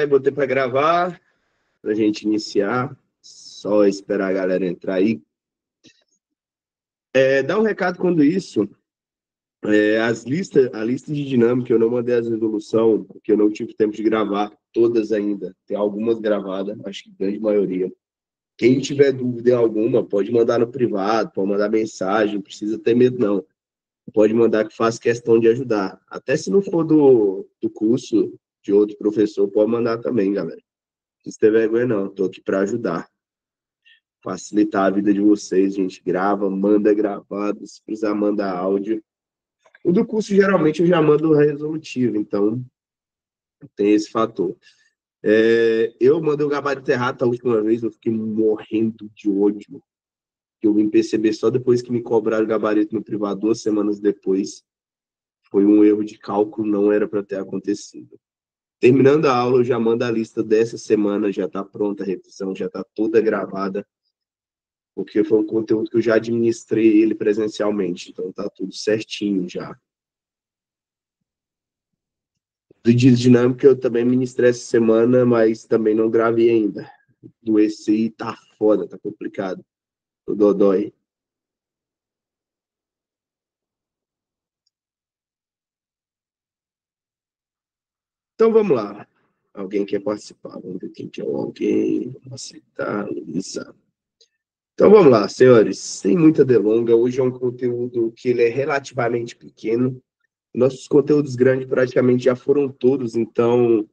Botei para gravar, para a gente iniciar. Só esperar a galera entrar aí. Dá um recado quando isso. A lista de dinâmica, eu não mandei as resoluções, porque eu não tive tempo de gravar todas ainda. Tem algumas gravadas, acho que a grande maioria. Quem tiver dúvida em alguma, pode mandar no privado, pode mandar mensagem, não precisa ter medo, não. Pode mandar que faço questão de ajudar. Até se não for do curso de outro professor, pode mandar também, galera. Não precisa ter vergonha, não. Estou aqui para ajudar. Facilitar a vida de vocês. A gente grava, manda gravado, se precisar mandar áudio. O do curso, geralmente, eu já mando resolutivo, então tem esse fator. Eu mandei o gabarito errado a última vez, eu fiquei morrendo de ódio. Eu vim perceber só depois que me cobraram o gabarito no privado, 2 semanas depois. Foi um erro de cálculo, não era para ter acontecido. Terminando a aula, eu já mando a lista dessa semana, já está pronta a revisão, já está toda gravada, porque foi um conteúdo que eu já administrei ele presencialmente, então está tudo certinho já. Do dia dinâmico eu também ministrei essa semana, mas também não gravei ainda. Do ECI tá foda, tá complicado. O dodói. Então vamos lá. Alguém quer participar? Vamos ver quem quer alguém. Vamos aceitar, Luísa. Então vamos lá, senhores. Sem muita delonga, hoje é um conteúdo que ele é relativamente pequeno. Nossos conteúdos grandes praticamente já foram todos, então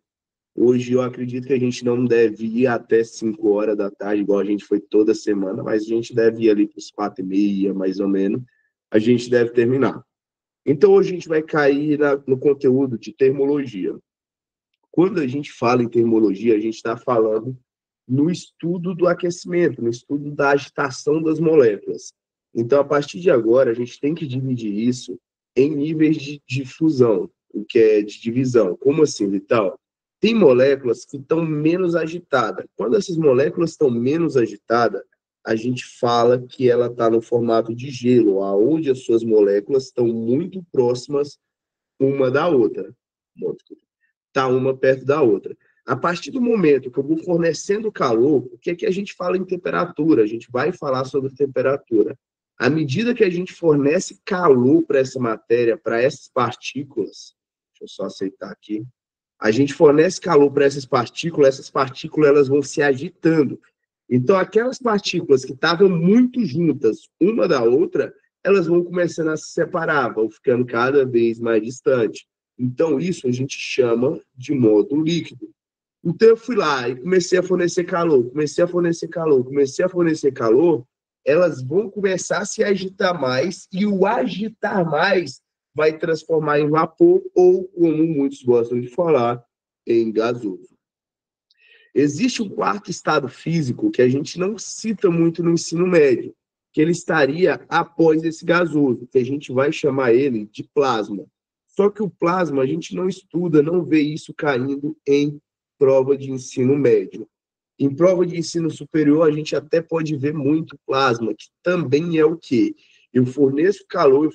hoje eu acredito que a gente não deve ir até 5 horas da tarde, igual a gente foi toda semana, mas a gente deve ir ali para os 4h30, mais ou menos. A gente deve terminar. Então hoje a gente vai cair no conteúdo de termologia. Quando a gente fala em termologia, a gente está falando no estudo do aquecimento, no estudo da agitação das moléculas. Então, a partir de agora, a gente tem que dividir isso em níveis de fusão, o que é de divisão. Como assim, Vital? Tem moléculas que estão menos agitadas. Quando essas moléculas estão menos agitadas, a gente fala que ela está no formato de gelo, aonde as suas moléculas estão muito próximas uma da outra. Está uma perto da outra. A partir do momento que eu vou fornecendo calor, o que é que a gente fala em temperatura? A gente vai falar sobre temperatura. À medida que a gente fornece calor para essa matéria, para essas partículas, deixa eu só aceitar aqui, a gente fornece calor para essas partículas elas vão se agitando. Então, aquelas partículas que estavam muito juntas uma da outra, elas vão começando a se separar, vão ficando cada vez mais distantes. Então, isso a gente chama de modo líquido. Então, eu fui lá e comecei a fornecer calor, comecei a fornecer calor, comecei a fornecer calor, elas vão começar a se agitar mais, e o agitar mais vai transformar em vapor, ou, como muitos gostam de falar, em gasoso. Existe um quarto estado físico que a gente não cita muito no ensino médio, que ele estaria após esse gasoso, que a gente vai chamar ele de plasma. Só que o plasma a gente não estuda, não vê isso caindo em prova de ensino médio. Em prova de ensino superior, a gente até pode ver muito plasma, que também é o quê? Eu forneço calor,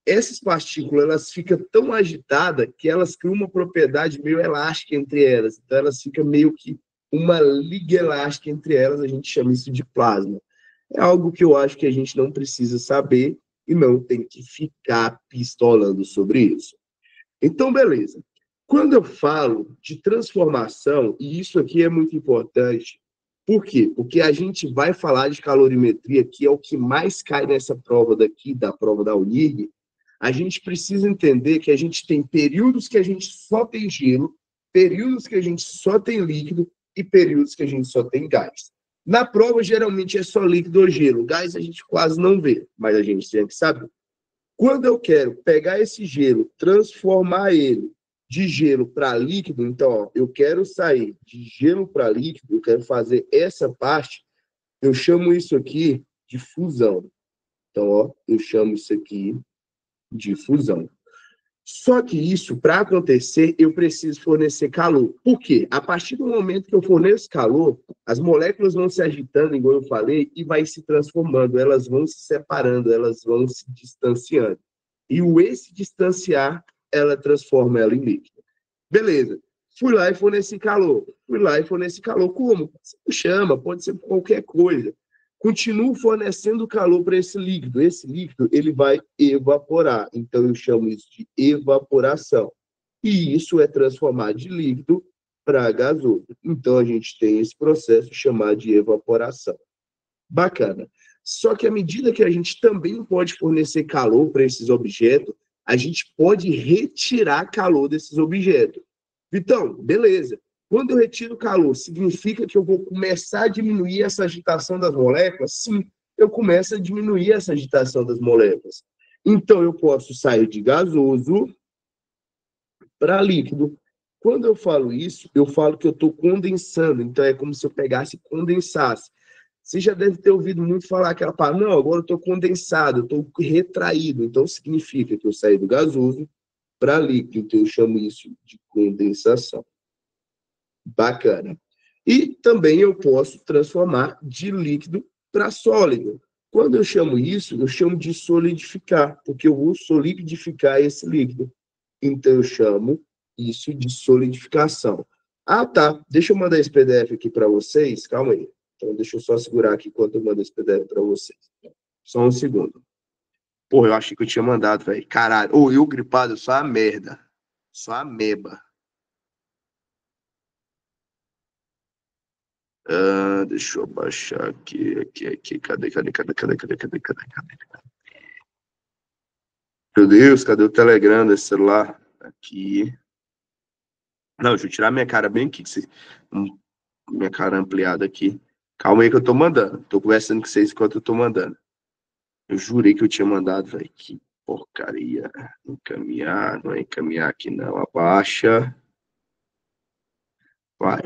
essas partículas elas ficam tão agitadas que elas criam uma propriedade meio elástica entre elas. Então, elas ficam meio que uma liga elástica entre elas, a gente chama isso de plasma. É algo que eu acho que a gente não precisa saber e não tem que ficar pistolando sobre isso. Então, beleza. Quando eu falo de transformação, e isso aqui é muito importante, por quê? Porque a gente vai falar de calorimetria, que é o que mais cai nessa prova daqui, da prova da UNIRG. A gente precisa entender que a gente tem períodos que a gente só tem gelo, períodos que a gente só tem líquido e períodos que a gente só tem gás. Na prova, geralmente é só líquido ou gelo. Gás a gente quase não vê, mas a gente tem que saber. Quando eu quero pegar esse gelo, transformar ele de gelo para líquido, então, ó, eu quero sair de gelo para líquido, eu quero fazer essa parte, eu chamo isso aqui de fusão. Então, ó, eu chamo isso aqui de fusão. Só que isso, para acontecer, eu preciso fornecer calor. Por quê? A partir do momento que eu forneço calor, as moléculas vão se agitando, igual eu falei, e vai se transformando, elas vão se separando, elas vão se distanciando. E o esse distanciar, ela transforma ela em líquido. Beleza. Fui lá e forneci calor. Fui lá e forneci calor. Como? Você chama, pode ser qualquer coisa. Continuo fornecendo calor para esse líquido. Esse líquido ele vai evaporar. Então, eu chamo isso de evaporação. E isso é transformar de líquido para gasoso. Então, a gente tem esse processo chamado de evaporação. Bacana. Só que à medida que a gente também pode fornecer calor para esses objetos, a gente pode retirar calor desses objetos. Então, beleza. Quando eu retiro calor, significa que eu vou começar a diminuir essa agitação das moléculas? Sim, eu começo a diminuir essa agitação das moléculas. Então, eu posso sair de gasoso para líquido. Quando eu falo isso, eu falo que eu estou condensando. Então, é como se eu pegasse e condensasse. Você já deve ter ouvido muito falar aquela palavra, não, agora eu estou condensado, eu estou retraído. Então, significa que eu saí do gasoso para líquido. Então, eu chamo isso de condensação. Bacana. E também eu posso transformar de líquido para sólido. Quando eu chamo isso, eu chamo de solidificar, porque eu vou solidificar esse líquido. Então, eu chamo isso de solidificação. Ah, tá. Deixa eu mandar esse PDF aqui para vocês. Calma aí. Então, deixa eu só segurar aqui enquanto eu mando esse PDF para vocês. Só um segundo. Porra, eu achei que eu tinha mandado, velho. Caralho. Ô, eu gripado, só a merda. Só a meba. Deixa eu baixar aqui. Cadê? Meu Deus, cadê o Telegram desse celular? Aqui. Não, deixa eu tirar minha cara bem aqui. Minha cara ampliada aqui. Calma aí que eu tô mandando. Tô conversando com vocês enquanto eu tô mandando. Eu jurei que eu tinha mandado, velho. Que porcaria. Encaminhar, não é encaminhar aqui não. Abaixa. Vai.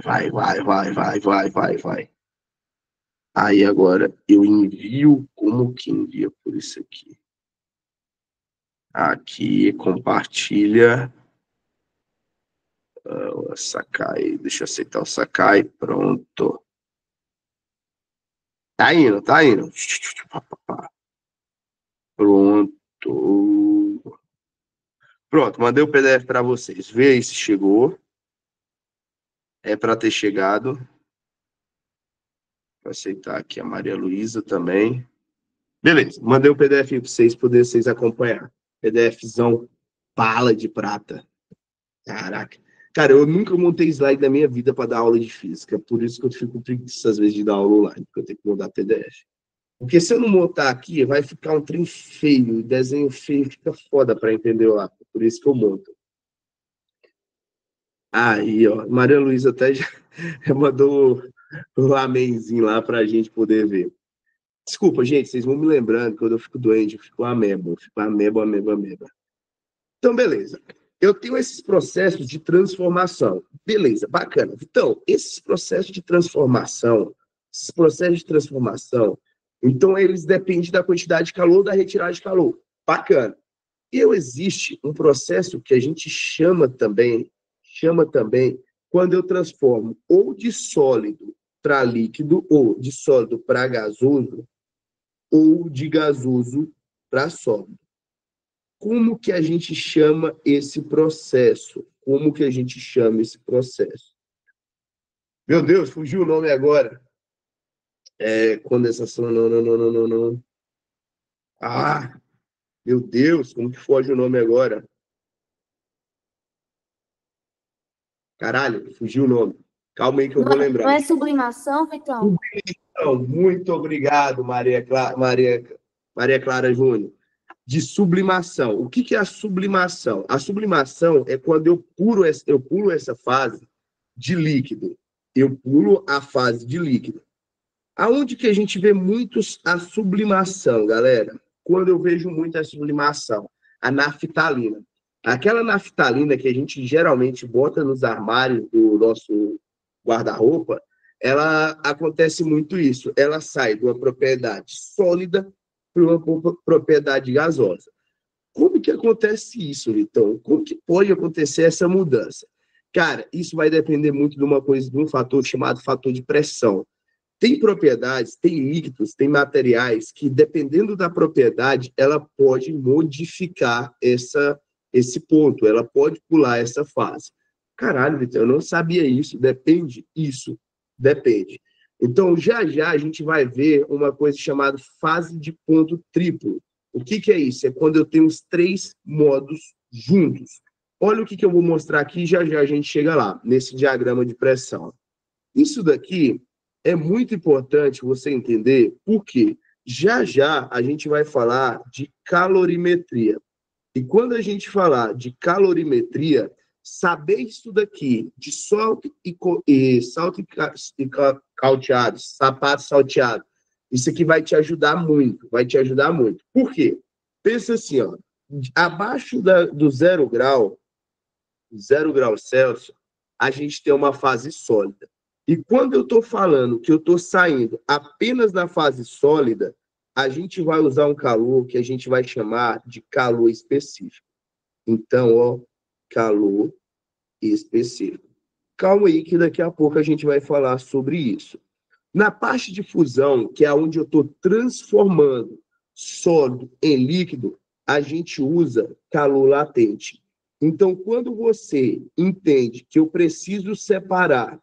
Aí agora eu envio, como que envia por isso aqui? Aqui, compartilha. Sakai, deixa eu aceitar o Sakai, pronto. Tá indo. Pronto, mandei o PDF para vocês. Vê aí se chegou. É para ter chegado. Vou aceitar aqui a Maria Luísa também. Beleza, mandei o PDF para vocês acompanhar. PDFzão bala de prata. Caraca. Cara, eu nunca montei slide na minha vida para dar aula de física. Por isso que eu fico preguiça às vezes de dar aula online, porque eu tenho que mudar PDF. Porque se eu não montar aqui, vai ficar um trem feio. Desenho feio fica foda para entender lá. Por isso que eu monto. Aí, ó. Maria Luísa até já mandou o amenzinho lá para a gente poder ver. Desculpa, gente, vocês vão me lembrando que quando eu fico doente, eu fico ameba. Eu fico ameba. Então, beleza. Eu tenho esses processos de transformação. Beleza, bacana. Então, esses processos de transformação, então eles dependem da quantidade de calor ou da retirada de calor. Bacana. E existe um processo que a gente chama também, quando eu transformo ou de sólido para líquido, ou de sólido para gasoso, ou de gasoso para sólido. Como que a gente chama esse processo? Meu Deus, fugiu o nome agora. Condensação, não. Ah, meu Deus, como que foge o nome agora? Caralho, fugiu o nome. Calma aí que eu vou lembrar. Não é sublimação, Vitão? Sublimação. Muito obrigado, Maria Clara Júnior. De sublimação. O que é a sublimação? A sublimação é quando eu pulo essa fase de líquido. Eu pulo a fase de líquido. Aonde que a gente vê muitos a sublimação, galera? Quando eu vejo muito a sublimação, a naftalina. Aquela naftalina que a gente geralmente bota nos armários do nosso guarda-roupa, ela acontece muito isso. Ela sai de uma propriedade sólida para uma propriedade gasosa. Como que acontece isso, Vitão? Como que pode acontecer essa mudança? Cara, isso vai depender muito de um fator chamado fator de pressão. Tem propriedades, tem líquidos, tem materiais que, dependendo da propriedade, ela pode modificar esse ponto, ela pode pular essa fase. Caralho, Vitor, eu não sabia isso. Depende? Isso. Depende. Então, já já a gente vai ver uma coisa chamada fase de ponto triplo. O que, que é isso? É quando eu tenho os três modos juntos. Olha o que, que eu vou mostrar aqui, já já a gente chega lá, nesse diagrama de pressão. Isso daqui é muito importante você entender, porque já já a gente vai falar de calorimetria. E quando a gente falar de calorimetria, saber isso daqui, de salto e calteado, sapato salteado, isso aqui vai te ajudar muito, vai te ajudar muito. Por quê? Pensa assim, ó, abaixo do 0 grau Celsius, a gente tem uma fase sólida. E quando eu estou falando que eu estou saindo apenas na fase sólida, a gente vai usar um calor que a gente vai chamar de calor específico. Então, ó, calor específico. Calma aí que daqui a pouco a gente vai falar sobre isso. Na parte de fusão, que é onde eu estou transformando sólido em líquido, a gente usa calor latente. Então, quando você entende que eu preciso separar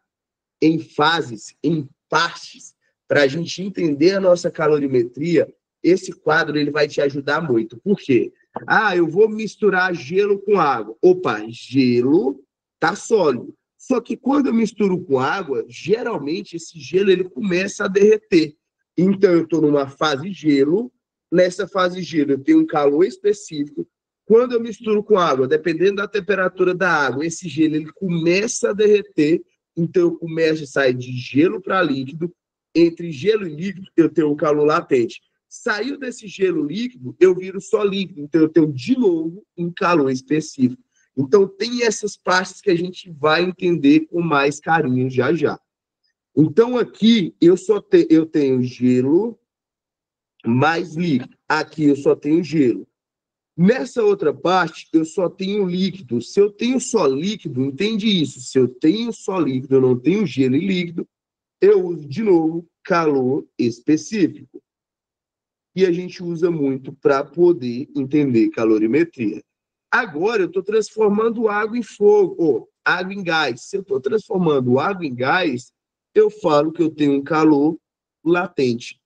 em fases, em partes, para a gente entender a nossa calorimetria, esse quadro ele vai te ajudar muito. Por quê? Ah, eu vou misturar gelo com água. Opa, gelo tá sólido. Só que quando eu misturo com água, geralmente esse gelo ele começa a derreter. Então eu estou numa fase gelo, nessa fase gelo eu tenho um calor específico. Quando eu misturo com água, dependendo da temperatura da água, esse gelo ele começa a derreter, então eu começo a sair de gelo para líquido. Entre gelo e líquido, eu tenho o calor latente. Saiu desse gelo líquido, eu viro só líquido, então eu tenho de novo um calor específico. Então tem essas partes que a gente vai entender com mais carinho já já. Então aqui eu tenho gelo mais líquido. Aqui eu só tenho gelo. Nessa outra parte, eu só tenho líquido. Se eu tenho só líquido, entende isso? Se eu tenho só líquido, eu não tenho gelo e líquido, eu uso de novo calor específico. E a gente usa muito para poder entender calorimetria. Agora eu estou transformando água em fogo, ou água em gás. Se eu estou transformando água em gás, eu falo que eu tenho um calor latente.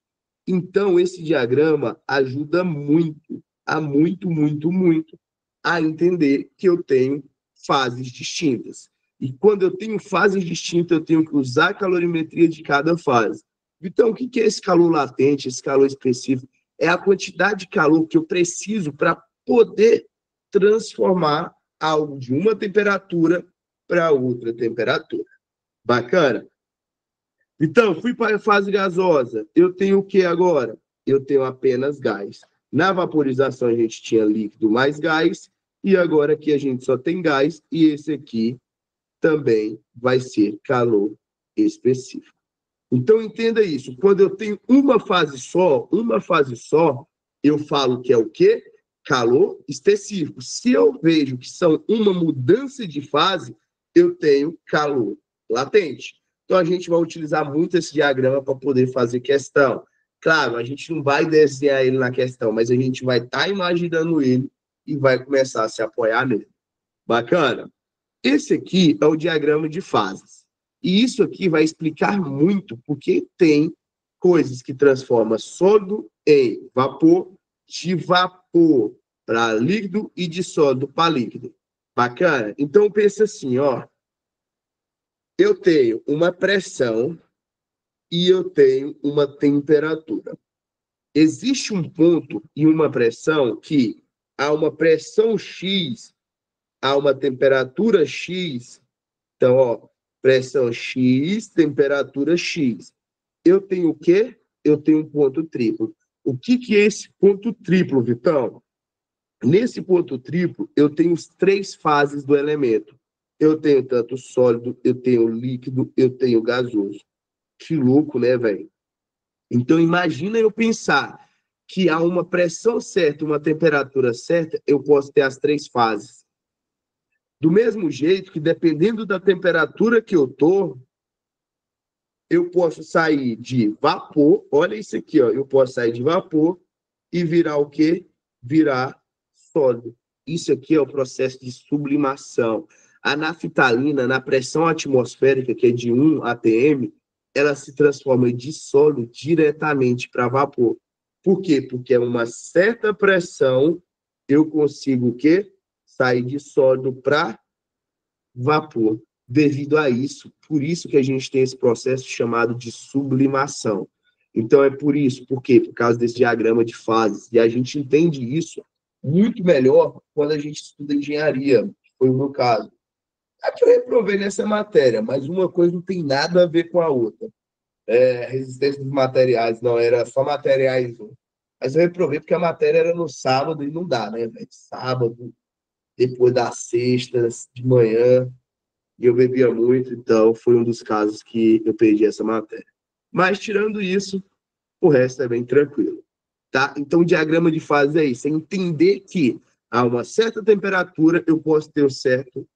Então, esse diagrama ajuda muito, muito, a entender que eu tenho fases distintas. E quando eu tenho fases distintas, eu tenho que usar a calorimetria de cada fase. Então, o que é esse calor latente, esse calor específico? É a quantidade de calor que eu preciso para poder transformar algo de uma temperatura para outra temperatura. Bacana? Então, fui para a fase gasosa. Eu tenho o que agora? Eu tenho apenas gás. Na vaporização, a gente tinha líquido mais gás, e agora aqui a gente só tem gás, e esse aqui também vai ser calor específico. Então, entenda isso. Quando eu tenho uma fase só, eu falo que é o quê? Calor específico. Se eu vejo que são uma mudança de fase, eu tenho calor latente. Então, a gente vai utilizar muito esse diagrama para poder fazer questão. Claro, a gente não vai desenhar ele na questão, mas a gente vai estar imaginando ele e vai começar a se apoiar nele. Bacana? Esse aqui é o diagrama de fases. E isso aqui vai explicar muito porque tem coisas que transformam sólido em vapor, de vapor para líquido e de sólido para líquido. Bacana? Então, pensa assim, ó. Eu tenho uma pressão e eu tenho uma temperatura. Existe um ponto e uma pressão que há uma pressão X, há uma temperatura X. Então, ó, pressão X, temperatura X. Eu tenho o quê? Eu tenho um ponto triplo. O que é esse ponto triplo, Vitão? Nesse ponto triplo, eu tenho as três fases do elemento. Eu tenho tanto sólido, eu tenho líquido, eu tenho gasoso. Que louco, né, velho? Então, imagina eu pensar que há uma pressão certa, uma temperatura certa, eu posso ter as três fases. Do mesmo jeito que, dependendo da temperatura que eu estou, eu posso sair de vapor, olha isso aqui, ó, eu posso sair de vapor e virar o quê? Virar sólido. Isso aqui é o processo de sublimação. a naftalina, na pressão atmosférica, que é de 1 atm, ela se transforma de sólido diretamente para vapor. Por quê? Porque a uma certa pressão eu consigo o quê? Sair de sólido para vapor. Devido a isso, por isso que a gente tem esse processo chamado de sublimação. Então é por isso, por quê? Por causa desse diagrama de fases. E a gente entende isso muito melhor quando a gente estuda engenharia, que foi o meu caso. Aqui eu reprovei nessa matéria, mas uma coisa não tem nada a ver com a outra. Resistência dos materiais, não, era só materiais. Mas eu reprovei porque a matéria era no sábado e não dá, né, velho? Sábado, depois das sextas, de manhã, e eu bebia muito, então foi um dos casos que eu perdi essa matéria. Mas, tirando isso, o resto é bem tranquilo, tá? Então, o diagrama de fase é isso, é entender que a uma certa temperatura eu posso ter o certo,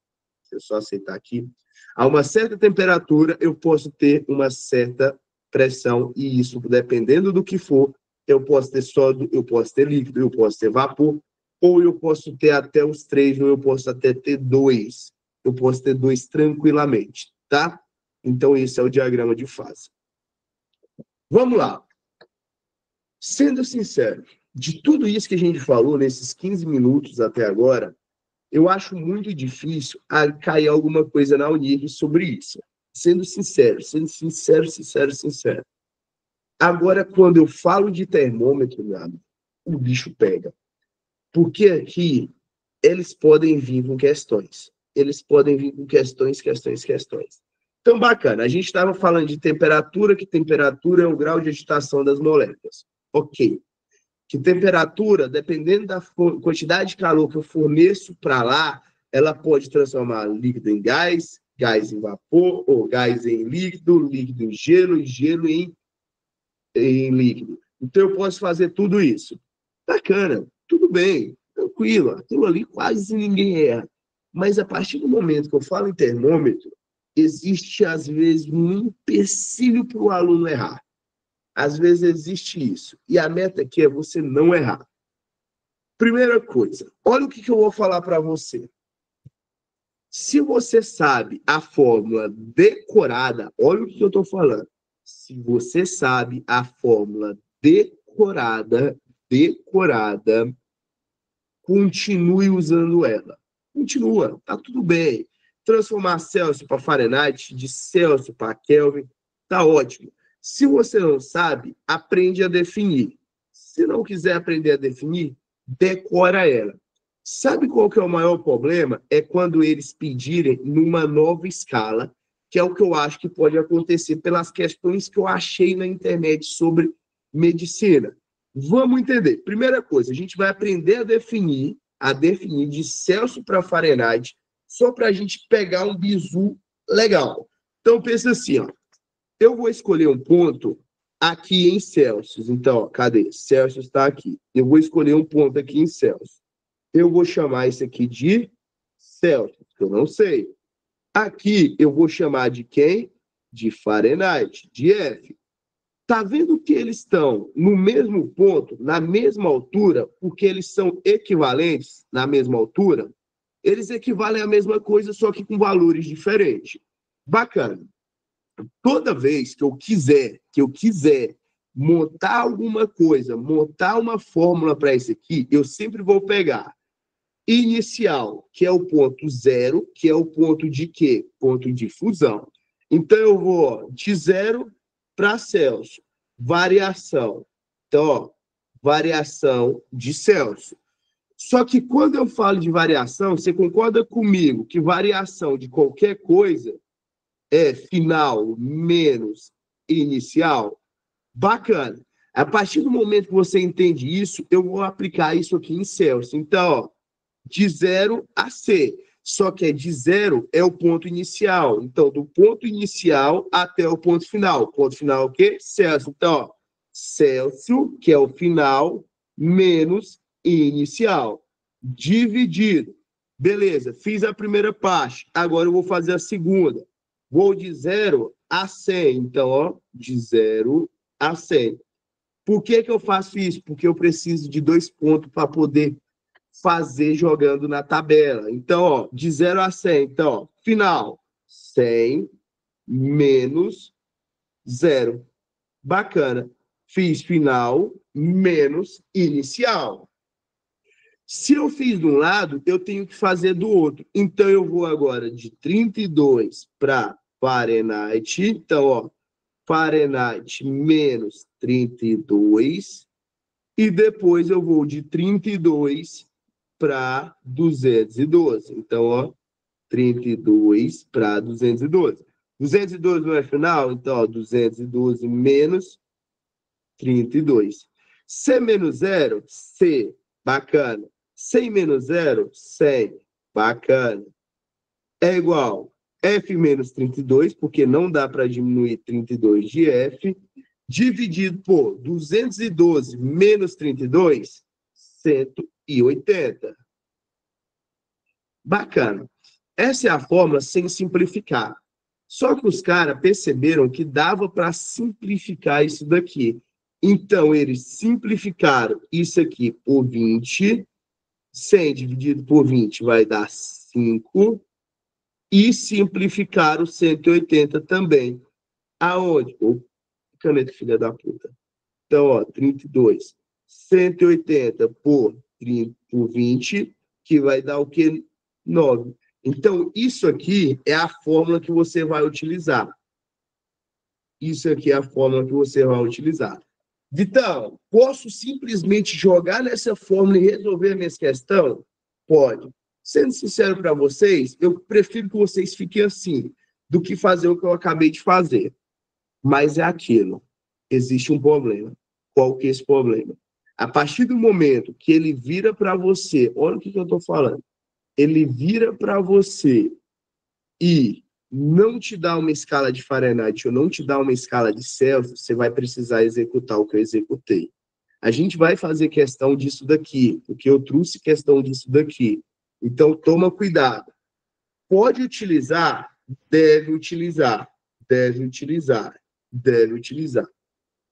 deixa eu só aceitar aqui, a uma certa temperatura eu posso ter uma certa pressão, e isso, dependendo do que for, eu posso ter sólido, eu posso ter líquido, eu posso ter vapor, ou eu posso ter até os 3, ou eu posso até ter 2. Eu posso ter 2 tranquilamente, tá? Então, esse é o diagrama de fase. Vamos lá. Sendo sincero, de tudo isso que a gente falou nesses 15 minutos até agora, eu acho muito difícil cair alguma coisa na Unir sobre isso. Sendo sincero, sincero. Agora, quando eu falo de termômetro, meu amigo, o bicho pega. Porque aqui eles podem vir com questões. Eles podem vir com questões. Então, bacana. A gente estava falando de temperatura, que temperatura é o grau de agitação das moléculas. Ok. Que temperatura, dependendo da quantidade de calor que eu forneço para lá, ela pode transformar líquido em gás, gás em vapor, ou gás em líquido, líquido em gelo, e gelo em líquido. Então, eu posso fazer tudo isso. Bacana, tudo bem, tranquilo. Aquilo ali quase ninguém erra. Mas a partir do momento que eu falo em termômetro, existe, às vezes, um empecilho para o aluno errar. Às vezes existe isso. E a meta aqui é você não errar. Primeira coisa, olha o que eu vou falar para você. Se você sabe a fórmula decorada, olha o que eu estou falando. Se você sabe a fórmula decorada, continue usando ela. Continua, tá tudo bem. Transformar Celsius para Fahrenheit, de Celsius para Kelvin, tá ótimo. Se você não sabe, aprende a definir. Se não quiser aprender a definir, decora ela. Sabe qual que é o maior problema? É quando eles pedirem numa nova escala, que é o que eu acho que pode acontecer pelas questões que eu achei na internet sobre medicina. Vamos entender. Primeira coisa, a gente vai aprender a definir de Celsius para Fahrenheit, só para a gente pegar um bizu legal. Então, pensa assim, ó. Eu vou escolher um ponto aqui em Celsius. Então, ó, cadê? Celsius está aqui. Eu vou escolher um ponto aqui em Celsius. Eu vou chamar isso aqui de Celsius, que eu não sei. Aqui eu vou chamar de quem? De Fahrenheit, de F. Tá vendo que eles estão no mesmo ponto, na mesma altura, porque eles são equivalentes na mesma altura? Eles equivalem à mesma coisa, só que com valores diferentes. Bacana. Toda vez que eu quiser montar alguma coisa, montar uma fórmula para isso aqui, eu sempre vou pegar inicial, que é o ponto zero, que é o ponto de quê? Ponto de fusão. Então, eu vou de zero para Celsius. Variação. Então, ó, variação de Celsius. Só que quando eu falo de variação, você concorda comigo que variação de qualquer coisa é final menos inicial? Bacana. A partir do momento que você entende isso, eu vou aplicar isso aqui em Celsius. Então, ó, de 0 a C. Só que de 0 é o ponto inicial. Então, do ponto inicial até o ponto final. O ponto final é o quê? Celsius. Então, ó, Celsius, que é o final, menos inicial. Dividido. Beleza, fiz a primeira parte. Agora eu vou fazer a segunda. Vou de 0 a 100. Então, ó, de 0 a 100. Por que eu faço isso? Porque eu preciso de 2 pontos para poder fazer jogando na tabela. Então, ó, de 0 a 100. Então, ó, final, 100 menos 0. Bacana. Fiz final menos inicial. Se eu fiz de um lado, eu tenho que fazer do outro. Então, eu vou agora de 32 para Fahrenheit. Então, ó, Fahrenheit menos 32. E depois eu vou de 32 para 212. Então, ó, 32 para 212. 212 não é final? Então, ó, 212 menos 32. C menos 0, C, bacana. 100 menos 0, 100, bacana. É igual F menos 32, porque não dá para diminuir 32 de F, dividido por 212 menos 32, 180. Bacana. Essa é a fórmula sem simplificar. Só que os caras perceberam que dava para simplificar isso daqui. Então, eles simplificaram isso aqui por 20. 100 dividido por 20 vai dar 5. E simplificaram 180 também. Aonde? Ô, caneta filha da puta. Então, ó, 32. 180 por 20, que vai dar o quê? 9. Então, isso aqui é a fórmula que você vai utilizar. Isso aqui é a fórmula que você vai utilizar. Vitão, posso simplesmente jogar nessa fórmula e resolver a minha questão? Pode. Sendo sincero para vocês, eu prefiro que vocês fiquem assim, do que fazer o que eu acabei de fazer. Mas é aquilo. Existe um problema. Qual que é esse problema? A partir do momento que ele vira para você, olha o que eu estou falando, ele vira para você e não te dá uma escala de Fahrenheit ou não te dá uma escala de Celsius, você vai precisar executar o que eu executei. A gente vai fazer questão disso daqui, porque eu trouxe questão disso daqui. Então, toma cuidado. Pode utilizar? Deve utilizar. Deve utilizar. Deve utilizar.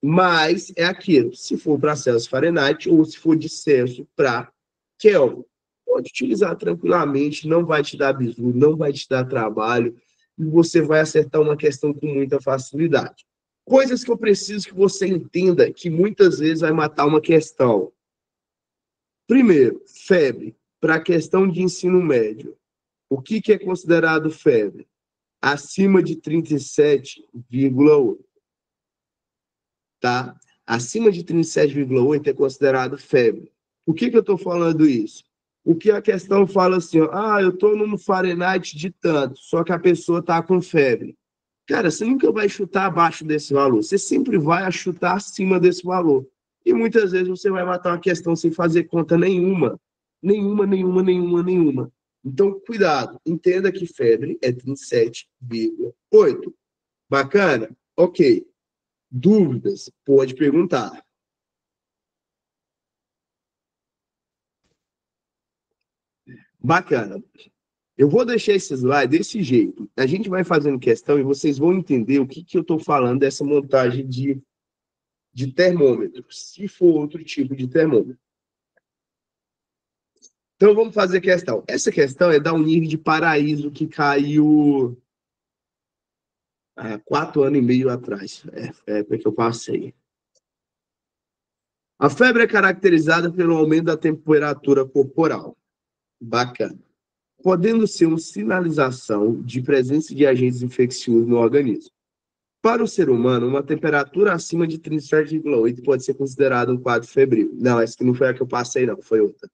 Mas é aquilo, se for para Celsius Fahrenheit ou se for de Celsius para Kelvin, pode utilizar tranquilamente, não vai te dar bizu, não vai te dar trabalho, e você vai acertar uma questão com muita facilidade. Coisas que eu preciso que você entenda que muitas vezes vai matar uma questão. Primeiro, febre, para a questão de ensino médio. O que é considerado febre? Acima de 37,8. Tá? Acima de 37,8 é considerado febre. Por que eu estou falando isso? Porque a questão fala assim, ó, eu estou num Fahrenheit de tanto, só que a pessoa está com febre. Cara, você nunca vai chutar abaixo desse valor, você sempre vai chutar acima desse valor. E muitas vezes você vai matar uma questão sem fazer conta nenhuma. Nenhuma. Então, cuidado, entenda que febre é 37,8. Bacana? Ok. Dúvidas? Pode perguntar. Bacana. Eu vou deixar esse slide desse jeito. A gente vai fazendo questão e vocês vão entender o que eu estou falando dessa montagem de termômetro, se for outro tipo de termômetro. Então, vamos fazer questão. Essa questão é da Unir de Paraíso, que caiu há 4 anos e meio atrás. É porque eu passei. A febre é caracterizada pelo aumento da temperatura corporal. Bacana. Podendo ser uma sinalização de presença de agentes infecciosos no organismo. Para o ser humano, uma temperatura acima de 37,8 pode ser considerada um quadro febril. Não, essa que não foi a que eu passei, não, foi outra.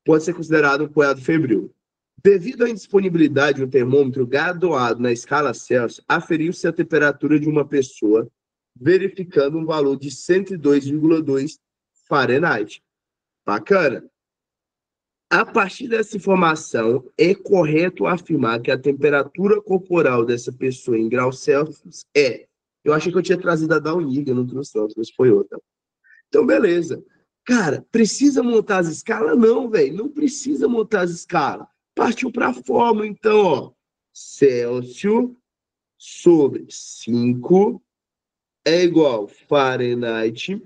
Pode ser considerado um quadro febril. Devido à indisponibilidade de um termômetro graduado na escala Celsius, aferiu-se a temperatura de uma pessoa, verificando um valor de 102,2 Fahrenheit. Bacana? A partir dessa informação, é correto afirmar que a temperatura corporal dessa pessoa em graus Celsius é... Eu achei que eu tinha trazido a da Uniga, não trouxe não, mas foi outra. Então, beleza. Cara, precisa montar as escalas? Não, velho, não precisa montar as escalas. Partiu para a fórmula, então, ó. Celsius sobre 5 é igual Fahrenheit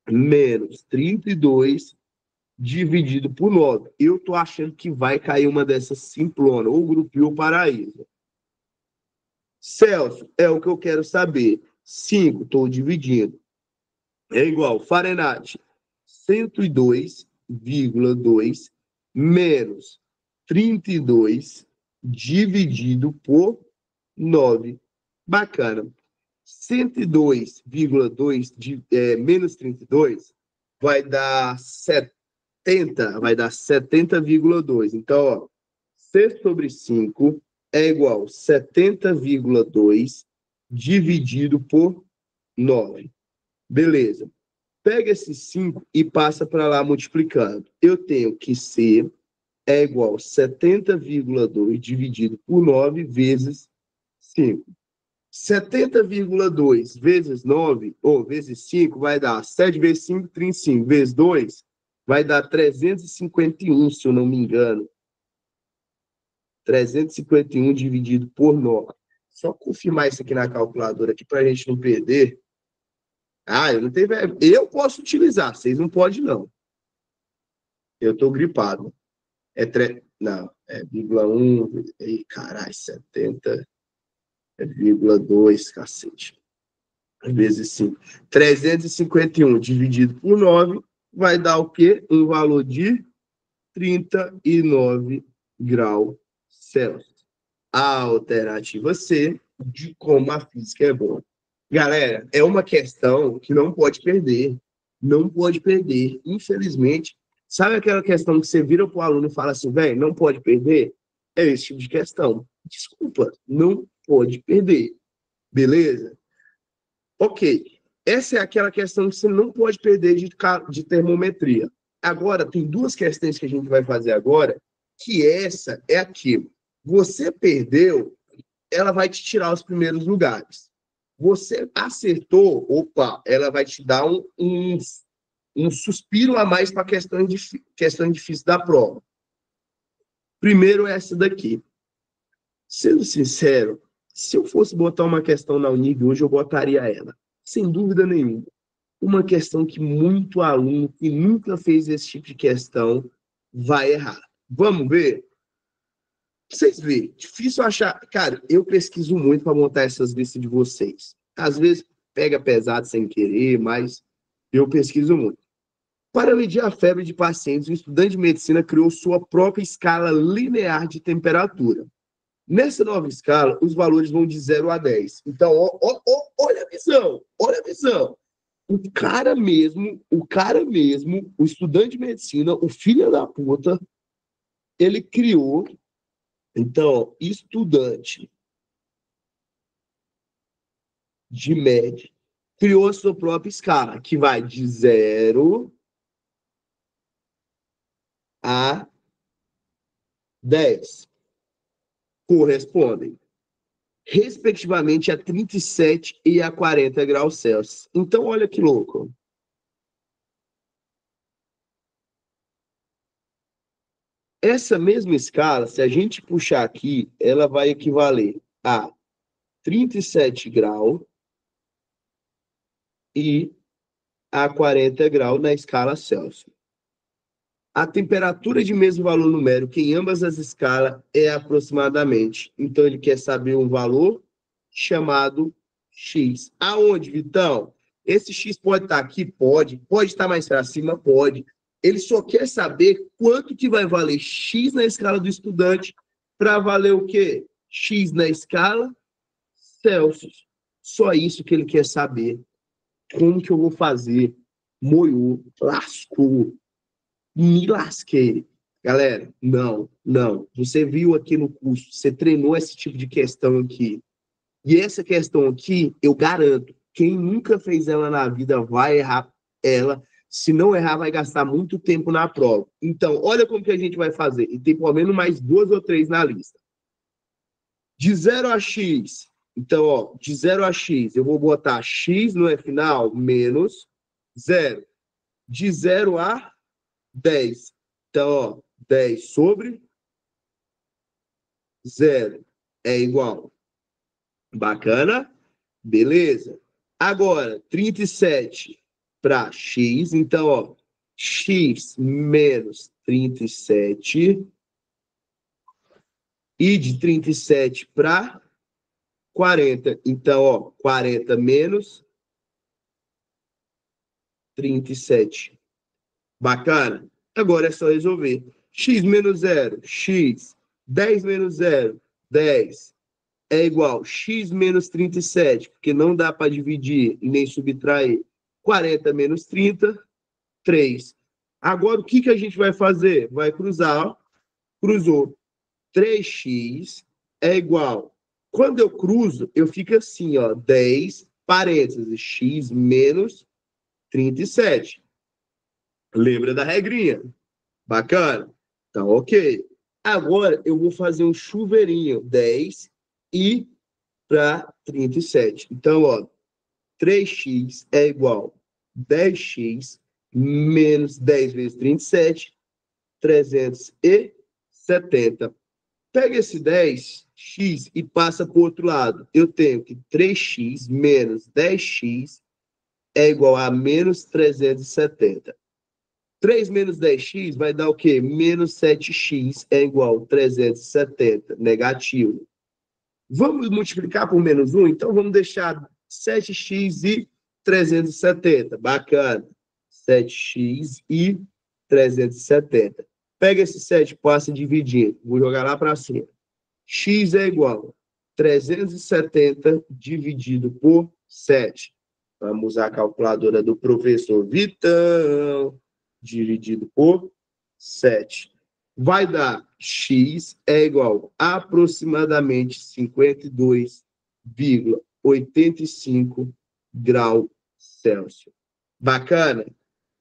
menos 32 dividido por 9. Eu tô achando que vai cair uma dessas simplonas, ou grupinho ou paraíso. Celsius, é o que eu quero saber. 5, estou dividindo. É igual, Fahrenheit, 102,2 menos 32 dividido por 9. Bacana. 102,2 menos 32 vai dar 70, vai dar 70,2. Então, ó, 6 sobre 5 é igual a 70,2 dividido por 9. Beleza. Pega esse 5 e passa para lá multiplicando. Eu tenho que C é igual a 70,2 dividido por 9 vezes 5. 70,2 vezes 9, ou vezes 5, vai dar 7 vezes 5, 35, vezes 2, vai dar 351, se eu não me engano. 351 dividido por 9. Só confirmar isso aqui na calculadora aqui para a gente não perder. Ah, eu não tenho. Eu posso utilizar, vocês não podem, não. Eu estou gripado. Não, é 0,1. Ei, caralho, 70,2, cacete. Vezes 5. 351 dividido por 9 vai dar o quê? Um valor de 39 graus Celsius. A alternativa C de como a física é boa. Galera, é uma questão que não pode perder. Não pode perder. Infelizmente, sabe aquela questão que você vira para o aluno e fala assim, velho, não pode perder? É esse tipo de questão. Desculpa, não pode perder. Beleza? Ok. Essa é aquela questão que você não pode perder de termometria. Agora, tem duas questões que a gente vai fazer agora, que essa é aquilo. Você perdeu, ela vai te tirar os primeiros lugares. Você acertou, opa, ela vai te dar um suspiro a mais para a questão difícil da prova. Primeiro, essa daqui. Sendo sincero, se eu fosse botar uma questão na Unig hoje, eu botaria ela. Sem dúvida nenhuma. Uma questão que muito aluno que nunca fez esse tipo de questão vai errar. Vamos ver? Vocês veem, difícil achar. Cara, eu pesquiso muito para montar essas listas de vocês. Às vezes pega pesado sem querer, mas eu pesquiso muito. Para medir a febre de pacientes, o estudante de medicina criou sua própria escala linear de temperatura. Nessa nova escala, os valores vão de 0 a 10. Então, olha a visão, olha a visão. O cara mesmo, o estudante de medicina, o filho da puta, ele criou, então, estudante de média, criou a sua própria escala, que vai de 0 a 10. Correspondem, respectivamente, a 37 e a 40 graus Celsius. Então, olha que louco. Essa mesma escala, se a gente puxar aqui, ela vai equivaler a 37 graus e a 40 graus na escala Celsius. A temperatura de mesmo valor numérico em ambas as escalas é aproximadamente. Então, ele quer saber um valor chamado X. Aonde, Vitão? Esse X pode estar aqui? Pode. Pode estar mais para cima? Pode. Ele só quer saber quanto que vai valer X na escala do estudante para valer o quê? X na escala Celsius. Só isso que ele quer saber. Como que eu vou fazer? Moiou, lascou, me lasquei. Galera, não. Você viu aqui no curso, você treinou esse tipo de questão aqui. E essa questão aqui, eu garanto, quem nunca fez ela na vida vai errar ela. Se não errar, vai gastar muito tempo na prova. Então, olha como que a gente vai fazer. E tem pelo menos mais 2 ou 3 na lista. De 0 a X. Então, ó, de 0 a X, eu vou botar X no final menos 0. De 0 a 10. Então, ó, 10 sobre 0 é igual. Bacana? Beleza. Agora, 37 para X. Então, ó, x menos 37 e de 37 para 40. Então, ó, 40 menos 37. Bacana? Agora é só resolver. X menos 0, x. 10 menos 0, 10. É igual x menos 37, porque não dá para dividir nem subtrair. 40 menos 30, 3. Agora, o que a gente vai fazer? Vai cruzar, ó. Cruzou. 3x é igual. Quando eu cruzo, eu fico assim, ó, 10, parênteses, x menos 37. Lembra da regrinha? Bacana? Então, ok. Agora, eu vou fazer um chuveirinho, 10 e para 37. Então, ó, 3x é igual a 10x menos 10 vezes 37, 370. Pega esse 10x e passa para o outro lado. Eu tenho que 3x menos 10x é igual a menos 370. 3 menos 10x vai dar o quê? Menos 7x é igual a 370, negativo. Vamos multiplicar por menos 1? Então, vamos deixar 7x e 370. Bacana. 7x e 370. Pega esse 7 e passa dividindo. Vou jogar lá para cima. X é igual a 370 dividido por 7. Vamos usar a calculadora do professor Vitão. Dividido por 7. Vai dar x é igual a aproximadamente 52,85 graus Celsius. Bacana?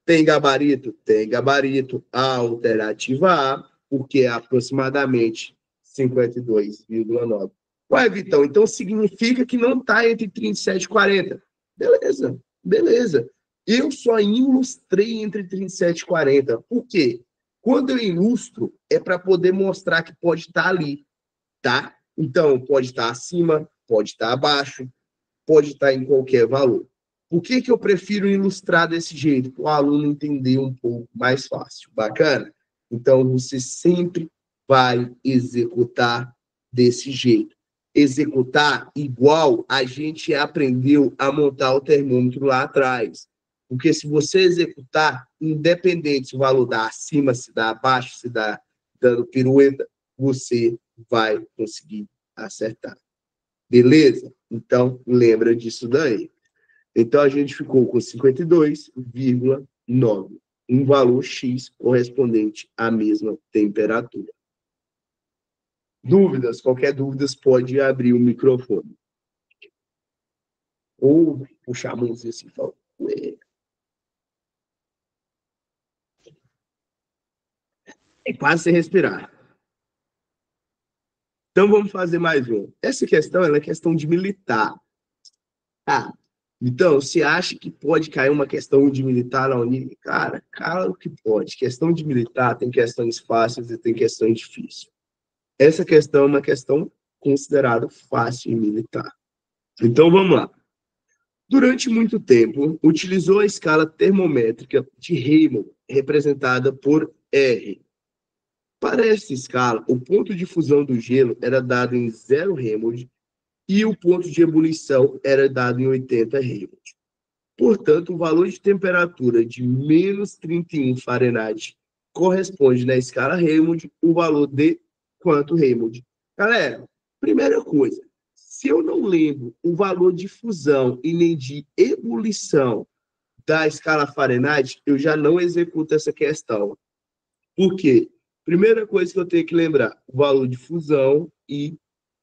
Tem gabarito? Tem gabarito. A alternativa A, porque é aproximadamente 52,9. Ué, Vitão, então significa que não está entre 37 e 40. Beleza, beleza. Eu só ilustrei entre 37 e 40. Por quê? Quando eu ilustro, é para poder mostrar que pode estar ali, tá? Então, pode estar acima, pode estar abaixo, pode estar em qualquer valor. Por que eu prefiro ilustrar desse jeito? Para o aluno entender um pouco mais fácil. Bacana? Então, você sempre vai executar desse jeito. Executar igual a gente aprendeu a montar o termômetro lá atrás. Porque se você executar, independente se o valor dá acima, se dá abaixo, se dá dando pirueta, você vai conseguir acertar. Beleza? Então, lembra disso daí. Então, a gente ficou com 52,9, um valor X correspondente à mesma temperatura. Dúvidas? Qualquer dúvida, pode abrir o microfone. Ou puxar a mãozinha assim e falar. É quase sem respirar. Então, vamos fazer mais um. Essa questão é questão de militar. Ah, então, você acha que pode cair uma questão de militar na Unig? Cara, claro que pode. Questão de militar tem questões fáceis e tem questões difíceis. Essa questão é uma questão considerada fácil em militar. Então, vamos lá. Durante muito tempo, utilizou a escala termométrica de Rayleigh, representada por R. Para essa escala, o ponto de fusão do gelo era dado em 0 Raymond e o ponto de ebulição era dado em 80 Raymond. Portanto, o valor de temperatura de menos 31 Fahrenheit corresponde na escala Raymond o valor de quanto Raymond? Galera, primeira coisa, se eu não lembro o valor de fusão e nem de ebulição da escala Fahrenheit, eu já não executo essa questão. Por quê? Primeira coisa que eu tenho que lembrar, o valor de fusão e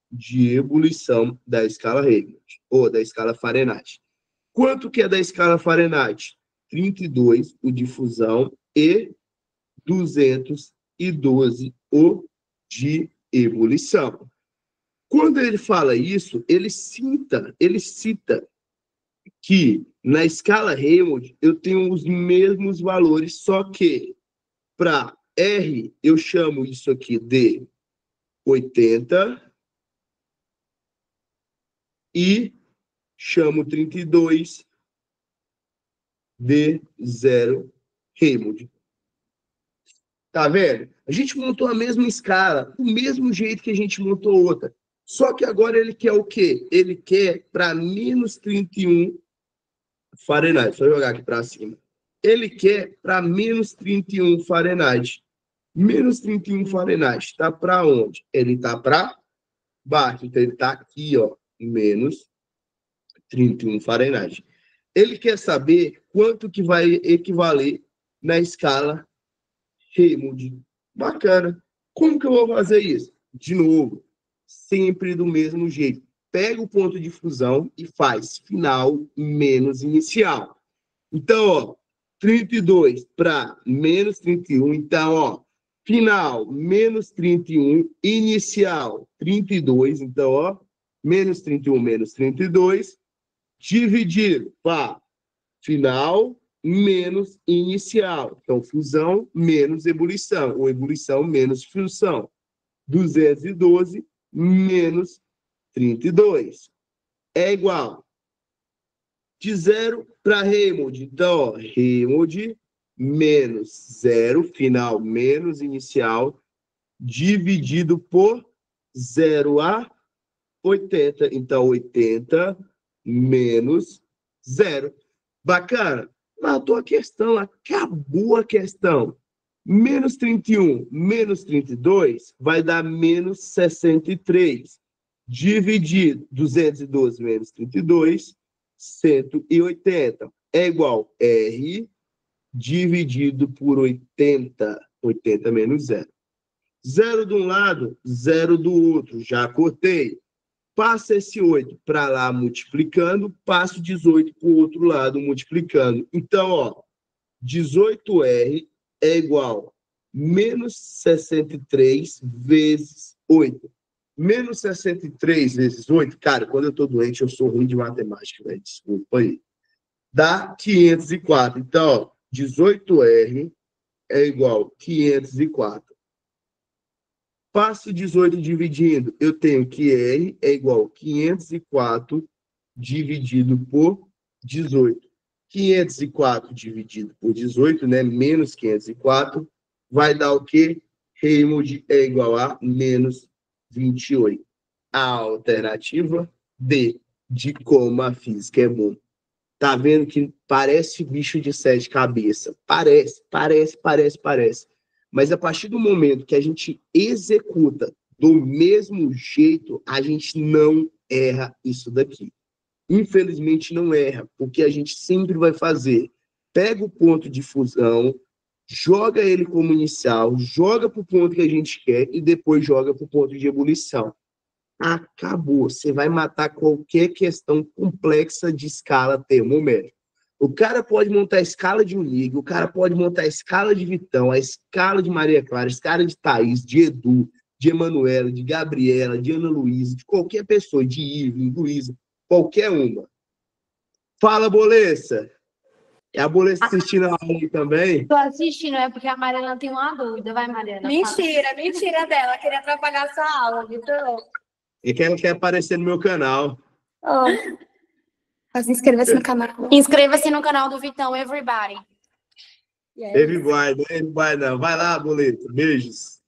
de ebulição da escala Raymond, ou da escala Fahrenheit. Quanto que é da escala Fahrenheit? 32 o de fusão e 212 o de ebulição. Quando ele fala isso, ele cita que na escala Raymond eu tenho os mesmos valores, só que para R eu chamo isso aqui de 80 e chamo 32 de 0 Raymond. Tá vendo? A gente montou a mesma escala, do mesmo jeito que a gente montou outra. Só que agora ele quer o quê? Ele quer para menos 31 Fahrenheit. Vou jogar aqui para cima. Ele quer para menos 31 Fahrenheit. Menos 31 Fahrenheit. Está para onde? Ele está para baixo. Então, ele está aqui, ó. Menos 31 Fahrenheit. Ele quer saber quanto que vai equivaler na escala Raymond. Bacana. Como que eu vou fazer isso? De novo, sempre do mesmo jeito. Pega o ponto de fusão e faz final menos inicial. Então, ó, 32 para menos 31. Então, ó, final menos 31, inicial 32. Então, ó, menos 31 menos 32, dividido para final menos inicial. Então, fusão menos ebulição, ou ebulição menos fusão. 212 menos 32 é igual de 0 para Raymond. Então, ó, Raymond menos 0, final menos inicial, dividido por 0 a 80. Então, 80 menos 0. Bacana. Matou a questão, acabou a questão. Menos 31 menos 32 vai dar menos 63. Dividido 212 menos 32, 180. É igual R dividido por 80. 80 menos 0. 0 de um lado, 0 do outro. Já cortei. Passa esse 8 para lá multiplicando, passo 18 para o outro lado multiplicando. Então, ó, 18R é igual a menos 63 vezes 8. Menos 63 vezes 8, cara, quando eu estou doente, eu sou ruim de matemática, velho. Desculpa aí. Dá 504. Então, ó, 18R é igual a 504. Passo 18 dividindo, eu tenho que R é igual a 504 dividido por 18. 504 dividido por 18, né? Menos 504, vai dar o quê? Raymond é igual a menos 28. A alternativa D, de como a física é bom. Tá vendo que parece bicho de sete cabeças? Parece. Mas a partir do momento que a gente executa do mesmo jeito, a gente não erra isso daqui. Infelizmente não erra, porque a gente sempre vai fazer. Pega o ponto de fusão, joga ele como inicial, joga para o ponto que a gente quer e depois joga para o ponto de ebulição. Acabou. Você vai matar qualquer questão complexa de escala termométrica. O cara pode montar a escala de Unig, o cara pode montar a escala de Vitão, a escala de Maria Clara, a escala de Thaís, de Edu, de Emanuela, de Gabriela, de Ana Luísa, de qualquer pessoa, de Ivo, Luísa, qualquer uma. Fala, Bolessa. É a Bolessa assistindo a aula também? Tô assistindo, é porque a Mariana tem uma dúvida. Vai, Mariana. Mentira dela. Queria atrapalhar sua aula, Vitor. E que ela quer aparecer no meu canal. Oh. Mas inscreva-se no canal. Inscreva-se no canal do Vitão, everybody. Everybody não. Vai lá, Boleta. Beijos.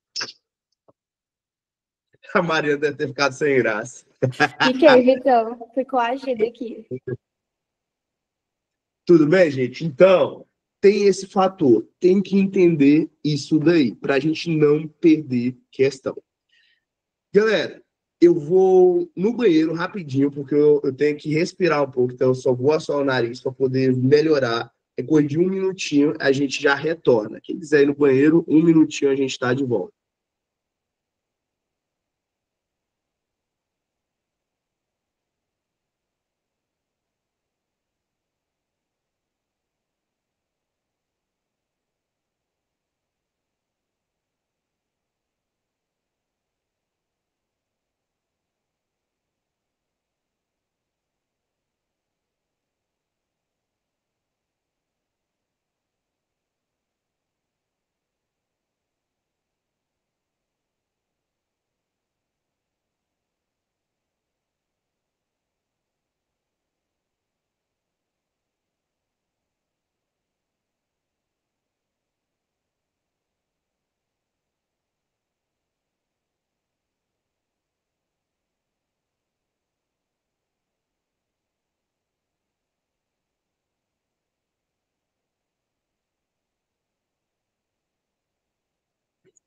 A Mariana deve ter ficado sem graça. Fiquei, Vitão. Fui coagida aqui. Tudo bem, gente? Então, tem esse fator. Tem que entender isso daí, para a gente não perder questão. Galera, eu vou no banheiro rapidinho, porque eu tenho que respirar um pouco, então eu só vou assoar o nariz para poder melhorar. É coisa de um minutinho, a gente já retorna. Quem quiser ir no banheiro, um minutinho a gente está de volta.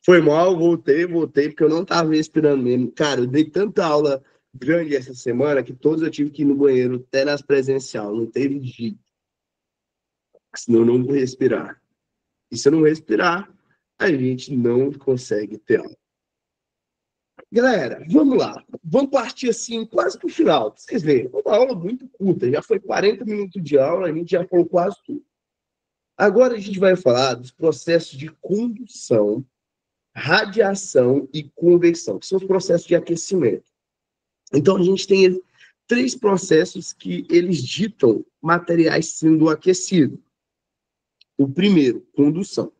Foi mal, voltei, porque eu não estava respirando mesmo. Cara, eu dei tanta aula grande essa semana que todos eu tive que ir no banheiro, até nas presencial. Não teve jeito. Senão eu não vou respirar. E se eu não respirar, a gente não consegue ter aula. Galera, vamos lá. Vamos partir assim, quase para o final. Vocês veem, uma aula muito curta. Já foi 40 minutos de aula, a gente já falou quase tudo. Agora a gente vai falar dos processos de condução, radiação e convecção, que são os processos de aquecimento. Então, a gente tem 3 processos que eles ditam materiais sendo aquecidos. O primeiro, condução.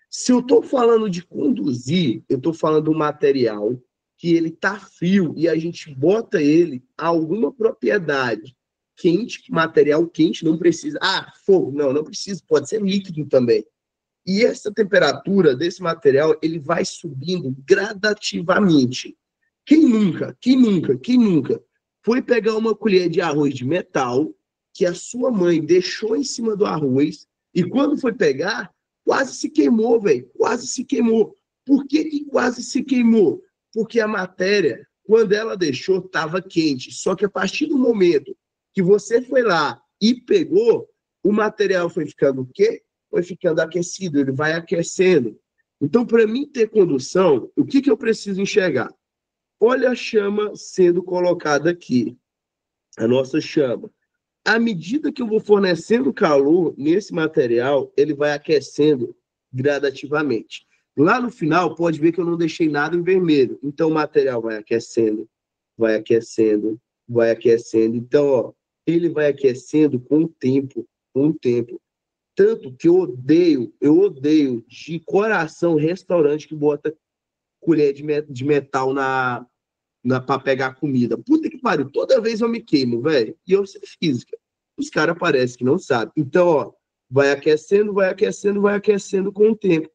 Se eu estou falando de conduzir, eu estou falando do material que ele está frio e a gente bota ele a alguma propriedade quente, material quente, não precisa. Fogo, não precisa, pode ser líquido também. E essa temperatura desse material, ele vai subindo gradativamente. Quem nunca foi pegar uma colher de arroz de metal que a sua mãe deixou em cima do arroz e quando foi pegar, quase se queimou, velho. Quase se queimou. Por que quase se queimou? Porque a matéria, quando ela deixou, estava quente. Só que a partir do momento que você foi lá e pegou, o material foi ficando o quê? Foi ficando aquecido, ele vai aquecendo. Então, para mim ter condução, o que eu preciso enxergar? Olha a chama sendo colocada aqui. A nossa chama. À medida que eu vou fornecendo calor nesse material, ele vai aquecendo gradativamente. Lá no final, pode ver que eu não deixei nada em vermelho. Então, o material vai aquecendo, vai aquecendo, vai aquecendo. Então, ó, ele vai aquecendo com o tempo, com o tempo. Tanto que eu odeio de coração restaurante que bota colher de metal para pegar comida. Puta que pariu, toda vez eu me queimo, velho. E eu sei física. Os caras parecem que não sabem. Então, ó, vai aquecendo, vai aquecendo, vai aquecendo com o tempo.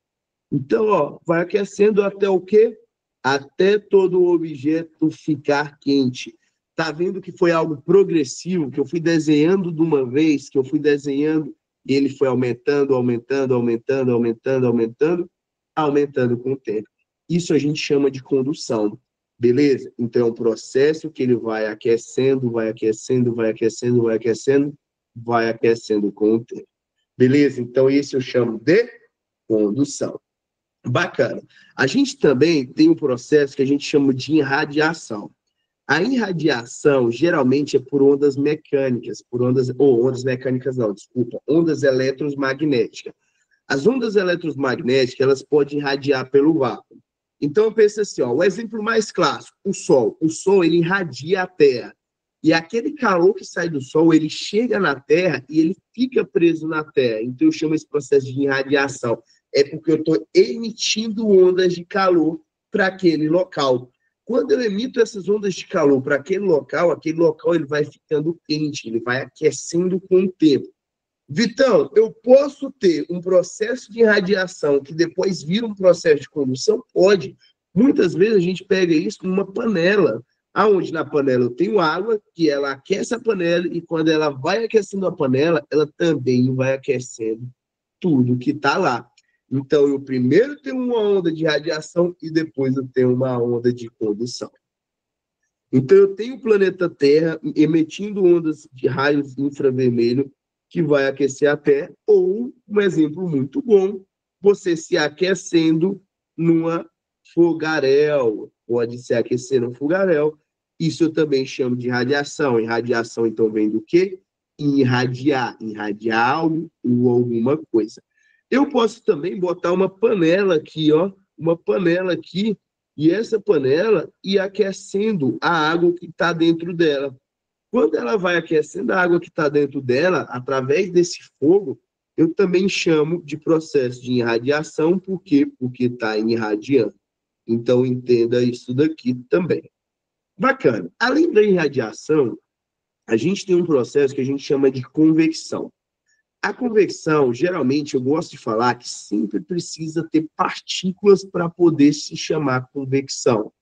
Então, ó, vai aquecendo até o quê? Até todo o objeto ficar quente. Tá vendo que foi algo progressivo, que eu fui desenhando de uma vez, que eu fui desenhando, e ele foi aumentando, aumentando, aumentando, aumentando, aumentando, aumentando com o tempo. Isso a gente chama de condução. Beleza? Então, é um processo que ele vai aquecendo, vai aquecendo, vai aquecendo, vai aquecendo, vai aquecendo com o tempo. Beleza? Então, isso eu chamo de condução. Bacana. A gente também tem um processo que a gente chama de irradiação. A irradiação, geralmente, é por ondas mecânicas, ondas mecânicas não, desculpa, ondas eletromagnéticas. As ondas eletromagnéticas, elas podem irradiar pelo vácuo. Então, eu penso assim, ó, o exemplo mais clássico, o Sol. O Sol, ele irradia a Terra. E aquele calor que sai do Sol, ele chega na Terra e ele fica preso na Terra. Então, eu chamo esse processo de irradiação. É porque eu estou emitindo ondas de calor para aquele local. Quando eu emito essas ondas de calor para aquele local ele vai ficando quente, ele vai aquecendo com o tempo. Vitão, eu posso ter um processo de irradiação que depois vira um processo de condução? Pode. Muitas vezes a gente pega isso numa panela, aonde na panela eu tenho água, que ela aquece a panela, e quando ela vai aquecendo a panela, ela também vai aquecendo tudo que está lá. Então, eu primeiro tenho uma onda de radiação e depois eu tenho uma onda de condução. Então, eu tenho o planeta Terra emitindo ondas de raios infravermelho que vai aquecer a Terra, ou, um exemplo muito bom, você se aquecendo numa fogaréu, pode se aquecer no fogaréu. Isso eu também chamo de radiação. Irradiação, então, vem do quê? Irradiar algo ou alguma coisa. Eu posso também botar uma panela aqui, ó, e essa panela ir aquecendo a água que está dentro dela. Quando ela vai aquecendo a água que está dentro dela, através desse fogo, eu também chamo de processo de irradiação, por quê? Porque está irradiando. Então, entenda isso daqui também. Bacana. Além da irradiação, a gente tem um processo que a gente chama de convecção. A convecção, geralmente, eu gosto de falar que sempre precisa ter partículas para poder se chamar convecção.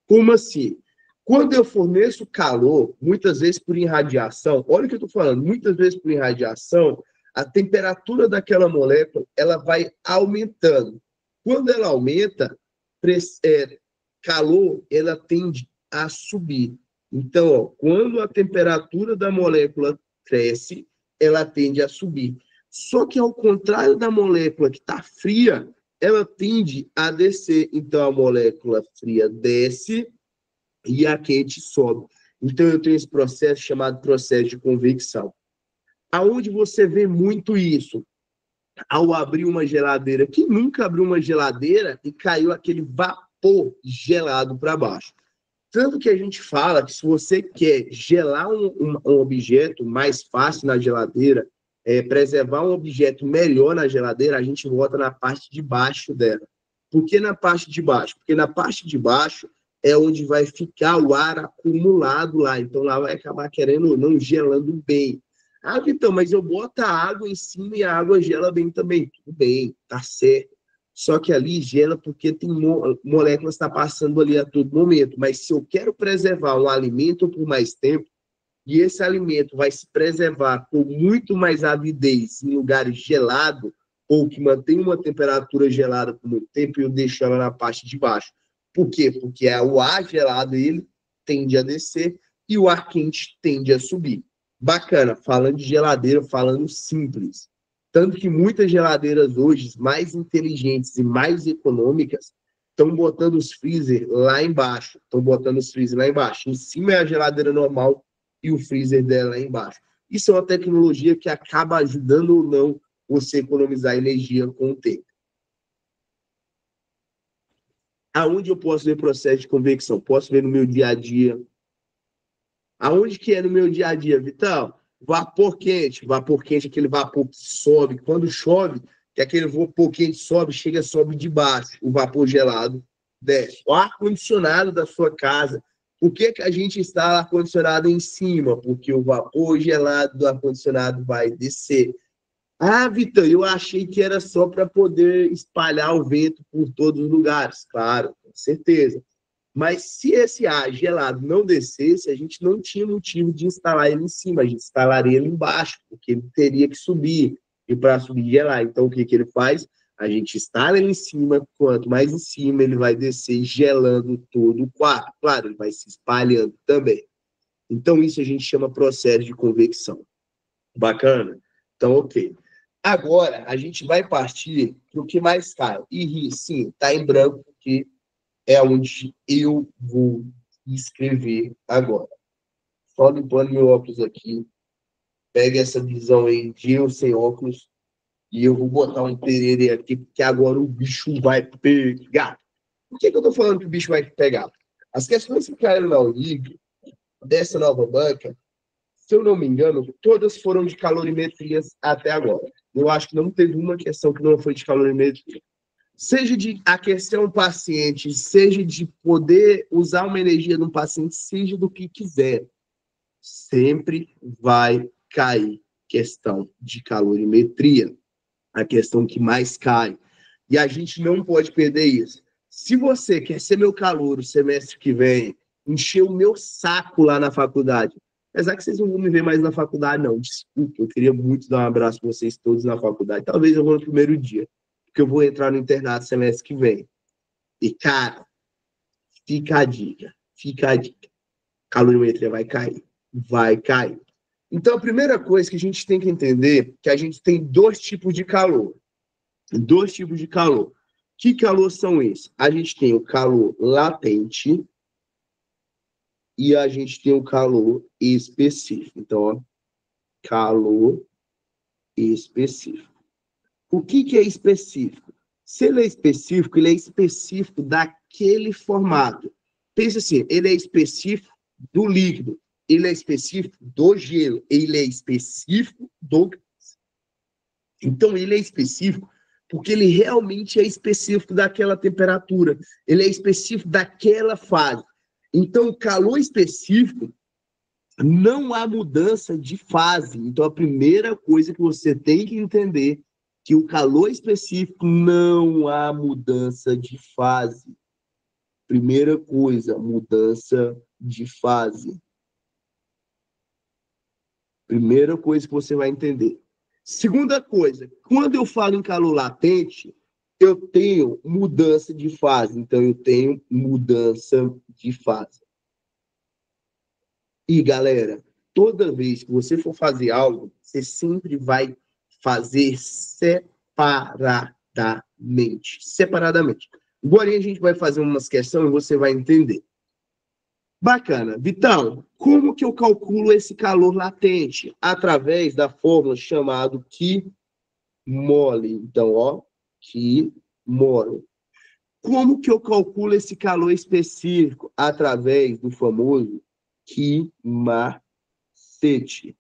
Como assim? Quando eu forneço calor, muitas vezes por irradiação, olha o que eu estou falando, muitas vezes por irradiação, a temperatura daquela molécula ela vai aumentando. Quando ela aumenta, calor, ela tende a subir. Então, ó, quando a temperatura da molécula cresce, ela tende a subir. Só que, ao contrário da molécula que está fria, ela tende a descer. Então, a molécula fria desce e a quente sobe. Então, eu tenho esse processo chamado processo de convecção. Aonde você vê muito isso? Ao abrir uma geladeira. Quem nunca abriu uma geladeira e caiu aquele vapor gelado para baixo? Tanto que a gente fala que se você quer gelar um objeto mais fácil na geladeira, preservar um objeto melhor na geladeira, a gente bota na parte de baixo dela. Por que na parte de baixo? Porque na parte de baixo é onde vai ficar o ar acumulado lá. Então, lá vai acabar, querendo ou não, gelando bem. Ah, Vitão, mas eu boto a água em cima e a água gela bem também. Tudo bem, tá certo. Só que ali gela porque tem moléculas que estão passando ali a todo momento. Mas se eu quero preservar um alimento por mais tempo, e esse alimento vai se preservar com muito mais avidez em lugares gelados, ou que mantém uma temperatura gelada por muito tempo, eu deixo ela na parte de baixo. Por quê? Porque o ar gelado ele tende a descer e o ar quente tende a subir. Bacana, falando de geladeira, falando simples. Tanto que muitas geladeiras hoje, mais inteligentes e mais econômicas, estão botando os freezer lá embaixo. Estão botando os freezer lá embaixo. Em cima é a geladeira normal e o freezer dela lá embaixo. Isso é uma tecnologia que acaba ajudando ou não você economizar energia com o tempo. Aonde eu posso ver processo de convecção? Posso ver no meu dia a dia. Aonde que é no meu dia a dia, Vitão? Vapor quente. Vapor quente é aquele vapor que sobe. Quando chove, que aquele vapor quente sobe, sobe de baixo. O vapor gelado desce. O ar-condicionado da sua casa. Por que a gente instala ar-condicionado em cima? Porque o vapor gelado do ar-condicionado vai descer. Ah, Vitão, eu achei que era só para poder espalhar o vento por todos os lugares. Claro, com certeza. Mas se esse ar gelado não descesse, a gente não tinha motivo de instalar ele em cima, a gente instalaria ele embaixo, porque ele teria que subir, e para subir gelar. Então, o que ele faz? A gente instala ele em cima, quanto mais em cima, ele vai descer gelando todo o quarto. Claro, ele vai se espalhando também. Então, isso a gente chama processo de convecção. Bacana? Então, ok. Agora, a gente vai partir para o que mais cai. E sim, está em branco, porque é onde eu vou escrever agora. Só limpando meu óculos aqui. Pega essa visão aí de eu sem óculos. E eu vou botar um tererê aqui, porque agora o bicho vai pegar. Por que eu estou falando que o bicho vai pegar? As questões que caíram na Unig, dessa nova banca, se eu não me engano, todas foram de calorimetrias até agora. Eu acho que não teve uma questão que não foi de calorimetria. Seja de aquecer um paciente, seja de poder usar uma energia de um paciente, seja do que quiser, sempre vai cair questão de calorimetria, a questão que mais cai. E a gente não pode perder isso. Se você quer ser meu calouro semestre que vem, encher o meu saco lá na faculdade, apesar que vocês não vão me ver mais na faculdade, não, desculpa, eu queria muito dar um abraço para vocês todos na faculdade, talvez eu vou no primeiro dia, porque eu vou entrar no internato semestre que vem. E, cara, fica a dica. Calorimetria vai cair. Vai cair. Então, a primeira coisa que a gente tem que entender é que a gente tem dois tipos de calor. Dois tipos de calor. Que calor são esses? A gente tem o calor latente e a gente tem o calor específico. Então, ó, calor específico. O que é específico? Se ele é específico daquele formato. Pensa assim, ele é específico do líquido, ele é específico do gelo, ele é específico do gás. Então, ele é específico porque ele realmente é específico daquela temperatura, ele é específico daquela fase. Então, o calor específico, não há mudança de fase. Então, a primeira coisa que você tem que entender que o calor específico não há mudança de fase. Primeira coisa, mudança de fase. Primeira coisa que você vai entender. Segunda coisa, quando eu falo em calor latente, eu tenho mudança de fase. Então, eu tenho mudança de fase. E, galera, toda vez que você for fazer algo, você sempre vai fazer separadamente. Separadamente. Agora a gente vai fazer umas questões e você vai entender. Bacana. Vitão, como que eu calculo esse calor latente? Através da fórmula chamada Q mole. Então, ó, Q mole. Como que eu calculo esse calor específico? Através do famoso Q macete.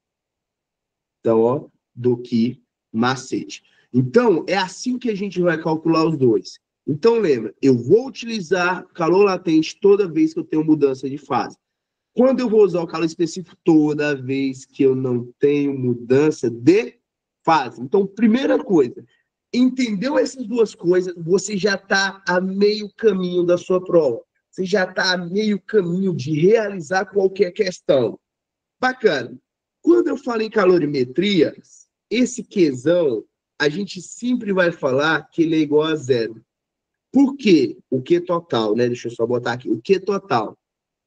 Então, ó, do Q macete. Então, é assim que a gente vai calcular os dois. Então, lembra, eu vou utilizar calor latente toda vez que eu tenho mudança de fase. Quando eu vou usar o calor específico? Toda vez que eu não tenho mudança de fase. Então, primeira coisa, entendeu essas duas coisas, você já está a meio caminho da sua prova. Você já está a meio caminho de realizar qualquer questão. Bacana. Quando eu falo em calorimetria, esse Qzão, a gente sempre vai falar que ele é igual a zero. Por quê? O Q total, né? Deixa eu só botar aqui. O Q total.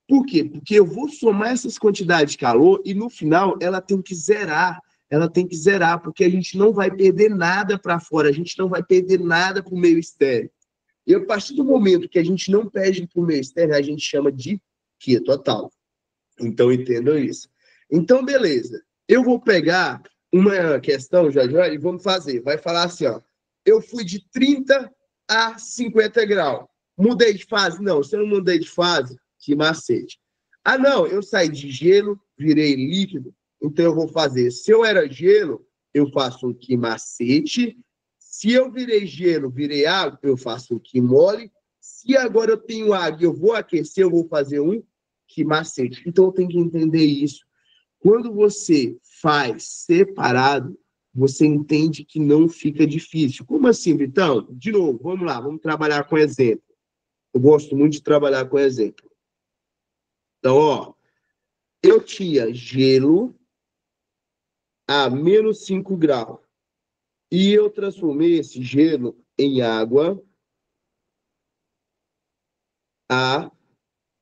Por quê? Porque eu vou somar essas quantidades de calor e no final ela tem que zerar. Ela tem que zerar, porque a gente não vai perder nada para fora, a gente não vai perder nada para o meio externo. E a partir do momento que a gente não perde para o meio externo, a gente chama de Q total. Então entendam isso. Então, beleza. Eu vou pegar uma questão, já, e vamos fazer. Vai falar assim, ó. Eu fui de 30 a 50 graus. Mudei de fase? Não, se eu não mudei de fase, que macete. Ah, não, eu saí de gelo, virei líquido, então eu vou fazer. Se eu era gelo, eu faço um que macete. Se eu virei gelo, virei água, eu faço um que mole. Se agora eu tenho água e eu vou aquecer, eu vou fazer um que macete. Então, eu tenho que entender isso. Quando você faz separado, você entende que não fica difícil. Como assim, Vitão? De novo, vamos lá, vamos trabalhar com exemplo. Eu gosto muito de trabalhar com exemplo. Então, ó, eu tinha gelo a menos 5 graus. E eu transformei esse gelo em água a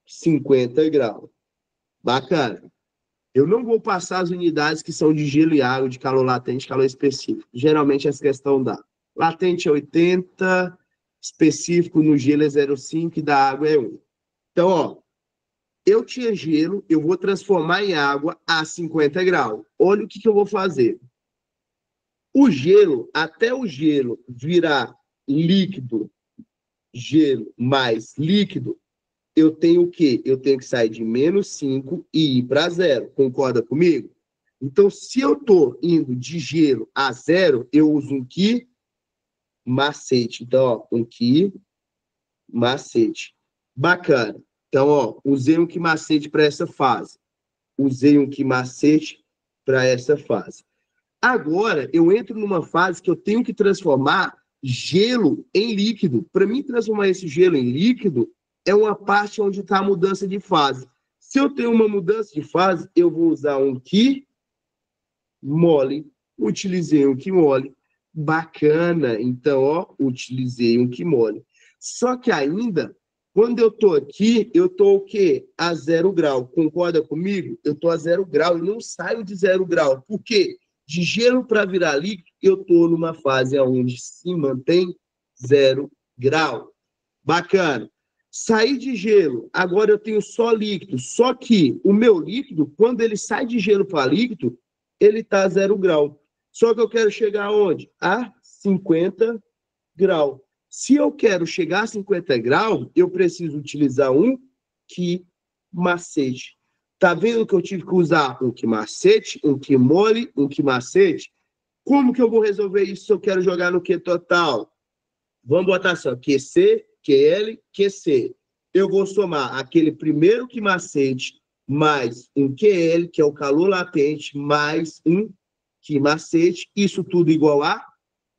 50 graus. Bacana. Eu não vou passar as unidades que são de gelo e água, de calor latente, calor específico. Geralmente essa questão dá. Latente é 80, específico no gelo é 0,5 e da água é 1. Então, ó, eu tinha gelo, eu vou transformar em água a 50 graus. Olha o que eu vou fazer. O gelo, até o gelo virar líquido, gelo mais líquido, eu tenho o quê? Eu tenho que sair de menos 5 e ir para zero. Concorda comigo? Então, se eu estou indo de gelo a zero, eu uso um que macete. Então, ó, um que macete. Bacana. Então, ó, usei um que macete para essa fase. Usei um que macete para essa fase. Agora, eu entro numa fase que eu tenho que transformar gelo em líquido. Para mim, transformar esse gelo em líquido é uma parte onde está a mudança de fase. Se eu tenho uma mudança de fase, eu vou usar um que mole. Utilizei um que mole. Bacana. Então, ó, utilizei um que mole. Só que ainda, quando eu estou aqui, eu estou o quê? A 0 grau. Concorda comigo? Eu estou a 0 grau e não saio de 0 grau. Por quê? De gelo para virar líquido, eu estou numa fase onde se mantém 0 grau. Bacana. Saí de gelo, agora eu tenho só líquido. Só que o meu líquido, quando ele sai de gelo para líquido, ele está a 0 grau. Só que eu quero chegar aonde? A 50 graus. Se eu quero chegar a 50 graus, eu preciso utilizar um que macete. Tá vendo que eu tive que usar um que macete, um que mole, um que macete? Como que eu vou resolver isso se eu quero jogar no Q total? Vamos botar só, QC, QL, QC. Eu vou somar aquele primeiro que macete mais um QL, que é o calor latente, mais um que macete. Isso tudo igual a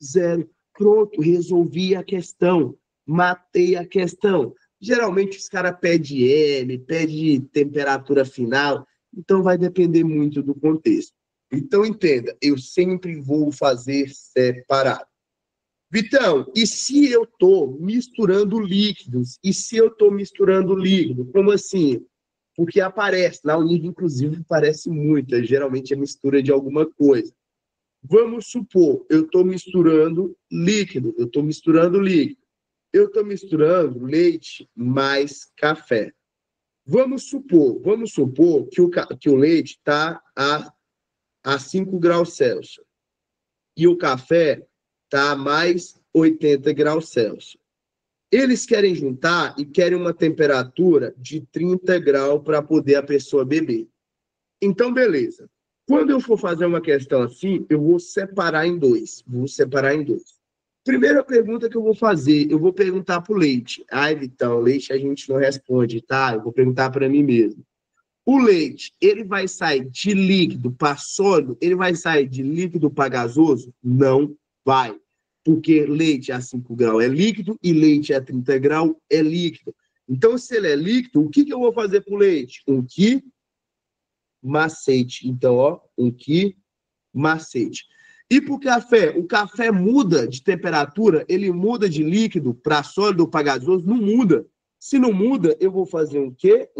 zero. Pronto, resolvi a questão. Matei a questão. Geralmente os caras pedem M, pedem temperatura final, então vai depender muito do contexto. Então entenda, eu sempre vou fazer separado. Vitão, e se eu estou misturando líquidos? E se eu estou misturando líquido? Como assim? Porque aparece, na Unig, inclusive, aparece muito, geralmente é mistura de alguma coisa. Vamos supor, eu estou misturando líquido, eu estou misturando líquido. Eu estou misturando leite mais café. Vamos supor que o leite está a 5 graus Celsius e o café está a mais 80 graus Celsius. Eles querem juntar e querem uma temperatura de 30 graus para poder a pessoa beber. Então, beleza. Quando eu for fazer uma questão assim, eu vou separar em dois. Primeira pergunta que eu vou fazer, eu vou perguntar para o leite. Ai, Vitão, leite a gente não responde, tá? Eu vou perguntar para mim mesmo. O leite, ele vai sair de líquido para sólido? Ele vai sair de líquido para gasoso? Não vai. Porque leite a 5 graus é líquido e leite a 30 graus é líquido. Então, se ele é líquido, o que eu vou fazer para o leite? Um macete. Então, ó, macete. E para o café? O café muda de temperatura, ele muda de líquido para sólido, para gasoso? Não muda. Se não muda, eu vou fazer um quê?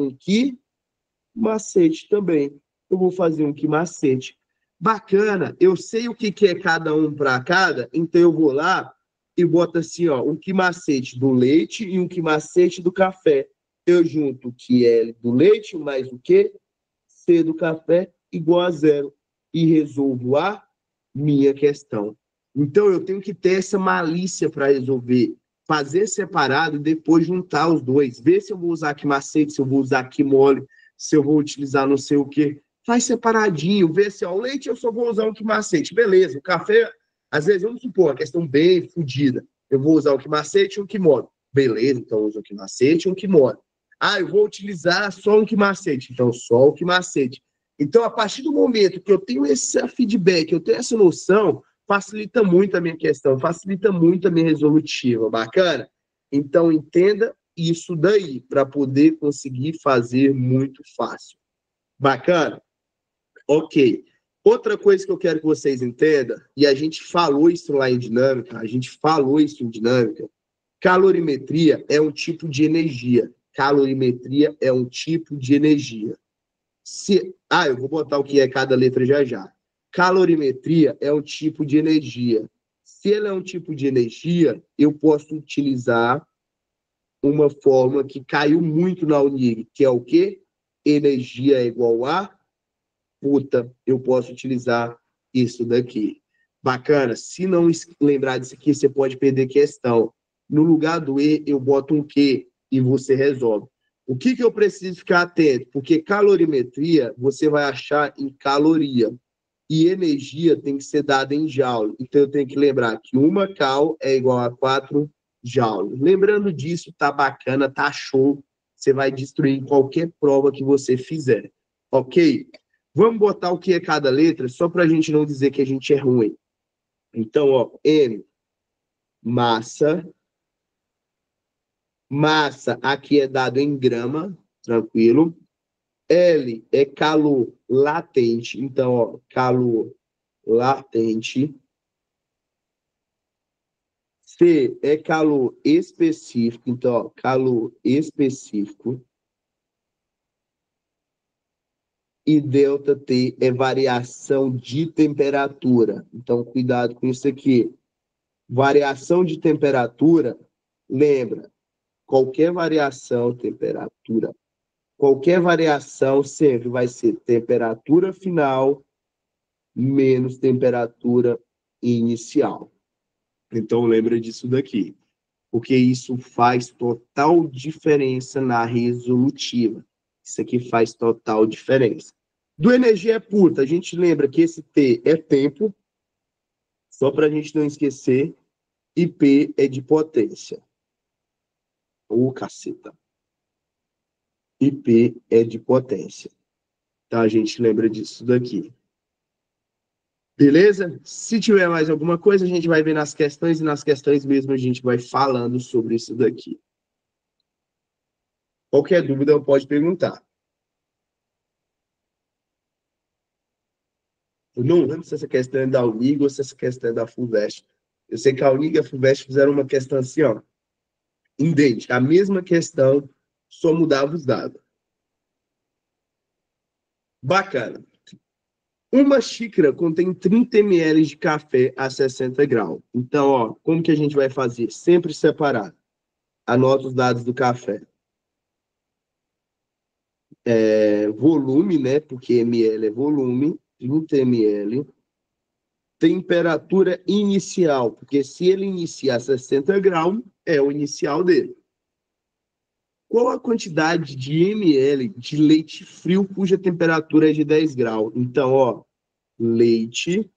Macete também. Eu vou fazer um macete. Bacana, eu sei o que é cada um para cada, então eu vou lá e boto assim, ó, um macete do leite e um macete do café. Eu junto o QL do leite mais o quê? C do café igual a 0 e resolvo a minha questão. Então, eu tenho que ter essa malícia para resolver, fazer separado e depois juntar os dois, ver se eu vou usar aqui macete, se eu vou usar aqui mole, se eu vou utilizar não sei o quê. Faz separadinho, vê se, ó, o leite eu só vou usar um macete, beleza. O café, às vezes, vamos supor, uma questão bem fodida. Eu vou usar um macete e um mole. Beleza, então eu uso um macete e um mole. Ah, eu vou utilizar só um macete. Então, só um macete. Então, a partir do momento que eu tenho esse feedback, eu tenho essa noção, facilita muito a minha questão, facilita muito a minha resolutiva. Bacana? Então, entenda isso daí, para poder conseguir fazer muito fácil. Bacana? Ok. Outra coisa que eu quero que vocês entendam, e a gente falou isso lá em dinâmica, calorimetria é um tipo de energia. Calorimetria é um tipo de energia. Eu vou botar o que é cada letra já já. Calorimetria é um tipo de energia. Se ela é um tipo de energia, eu posso utilizar uma fórmula que caiu muito na Unig, que é o quê? Energia é igual a eu posso utilizar isso daqui. Bacana. Se não lembrar disso aqui, você pode perder questão. No lugar do E, eu boto um Q e você resolve. O que eu preciso ficar atento? Porque calorimetria você vai achar em caloria. E energia tem que ser dada em joule. Então, eu tenho que lembrar que uma cal é igual a 4 joules. Lembrando disso, tá bacana, tá show. Você vai destruir em qualquer prova que você fizer. Ok? Vamos botar o que é cada letra, só para a gente não dizer que a gente é ruim. Então, ó, M, massa. Massa aqui é dado em grama, tranquilo. L é calor latente, então, ó, calor latente. C é calor específico, então, ó, calor específico. E delta T é variação de temperatura. Então, cuidado com isso aqui. Variação de temperatura, lembra, qualquer variação, qualquer variação sempre vai ser temperatura final menos temperatura inicial. Então, lembra disso daqui, porque isso faz total diferença na resolutiva. Isso aqui faz total diferença. Do energia é puta, a gente lembra que esse T é tempo, só para a gente não esquecer, e P é de potência. Caceta. E P é de potência. Então, a gente lembra disso daqui. Beleza? Se tiver mais alguma coisa, a gente vai ver nas questões, e nas questões mesmo a gente vai falando sobre isso daqui. Qualquer dúvida, pode perguntar. Eu não lembro se essa questão é da Unig ou se essa questão é da Fulvestre. Eu sei que a Unig e a FUVEST fizeram uma questão assim, ó, idêntica, a mesma questão, só mudava os dados. Bacana. Uma xícara contém 30 ml de café a 60 graus. Então, ó, como que a gente vai fazer? Sempre separado. Anota os dados do café. Volume, né? Porque ml é volume, 30 ml. Temperatura inicial, porque se ele iniciar a 60 graus, é o inicial dele. Qual a quantidade de ml de leite frio cuja temperatura é de 10 graus? Então, ó, leite,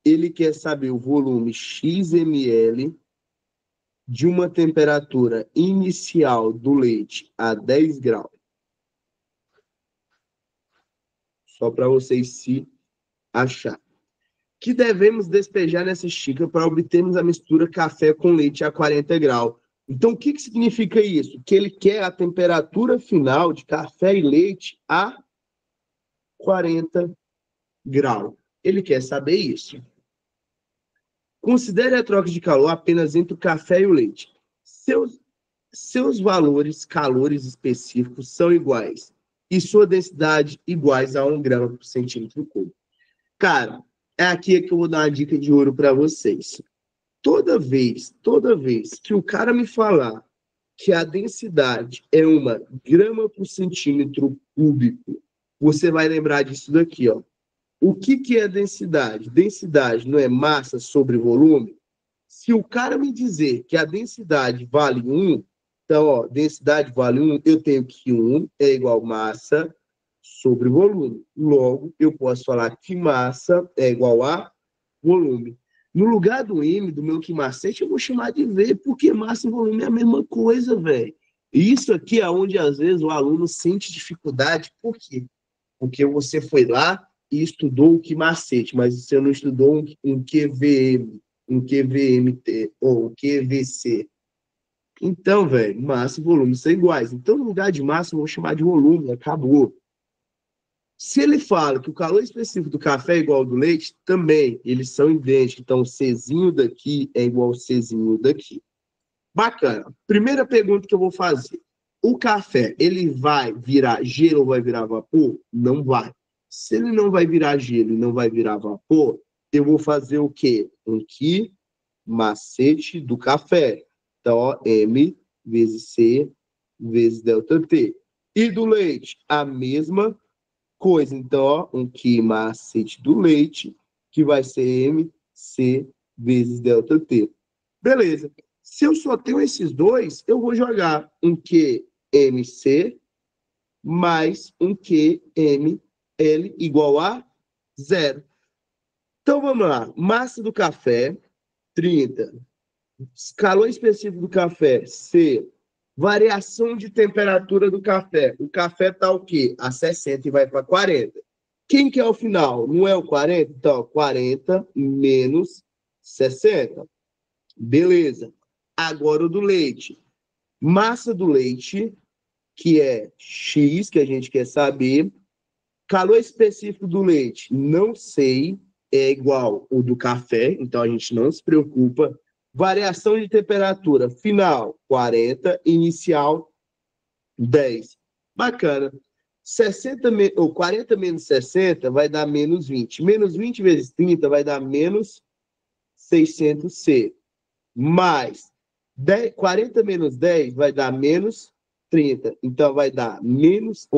ele quer saber o volume x ml de uma temperatura inicial do leite a 10 graus. Só para vocês se achar. Que devemos despejar nessa xícara para obtermos a mistura café com leite a 40 graus. Então, o que significa isso? Que ele quer a temperatura final de café e leite a 40 graus. Ele quer saber isso. Considere a troca de calor apenas entre o café e o leite. Seus valores, calores específicos, são iguais e sua densidade iguais a 1 grama por centímetro cúbico. Cara, é aqui que eu vou dar uma dica de ouro para vocês. Toda vez que o cara me falar que a densidade é 1 grama por centímetro cúbico, você vai lembrar disso daqui, ó. O que é densidade? Densidade não é massa sobre volume? Se o cara me dizer que a densidade vale 1, então, ó, densidade vale 1, eu tenho que 1 é igual massa sobre volume. Logo, eu posso falar que massa é igual a volume. No lugar do M, do meu que macete, eu vou chamar de V, porque massa e volume é a mesma coisa, velho. E isso aqui é onde, às vezes, o aluno sente dificuldade. Por quê? Porque você foi lá e estudou o que macete, mas você não estudou um QVM, um QVMT ou um QVC. Então, velho, massa e volume são iguais. Então, no lugar de massa, eu vou chamar de volume, acabou. Se ele fala que o calor específico do café é igual ao do leite, também, eles são idênticos. Então, o Czinho daqui é igual ao Czinho daqui. Bacana. Primeira pergunta que eu vou fazer. O café, ele vai virar gelo ou vai virar vapor? Não vai. Se ele não vai virar gelo e não vai virar vapor, eu vou fazer o quê? Um que macete do café. Então, ó, M vezes C vezes ΔT. E do leite, a mesma coisa. Então, ó, um que macete do leite, que vai ser MC vezes ΔT. Beleza. Se eu só tenho esses dois, eu vou jogar um QMC mais um QML igual a 0. Então, vamos lá. Massa do café, 30. Calor específico do café, C. Variação de temperatura do café. O café está o quê? A 60 e vai para 40. Quem que é o final? Não é o 40? Então, 40 menos 60. Beleza. Agora o do leite. Massa do leite, que é X, que a gente quer saber. Calor específico do leite, não sei, é igual o do café, então a gente não se preocupa. Variação de temperatura, final, 40, inicial, 10. Bacana. 40 menos 60 vai dar menos 20. Menos 20 vezes 30 vai dar menos 600C. Mais 40 menos 10 vai dar menos 30. Então, vai dar menos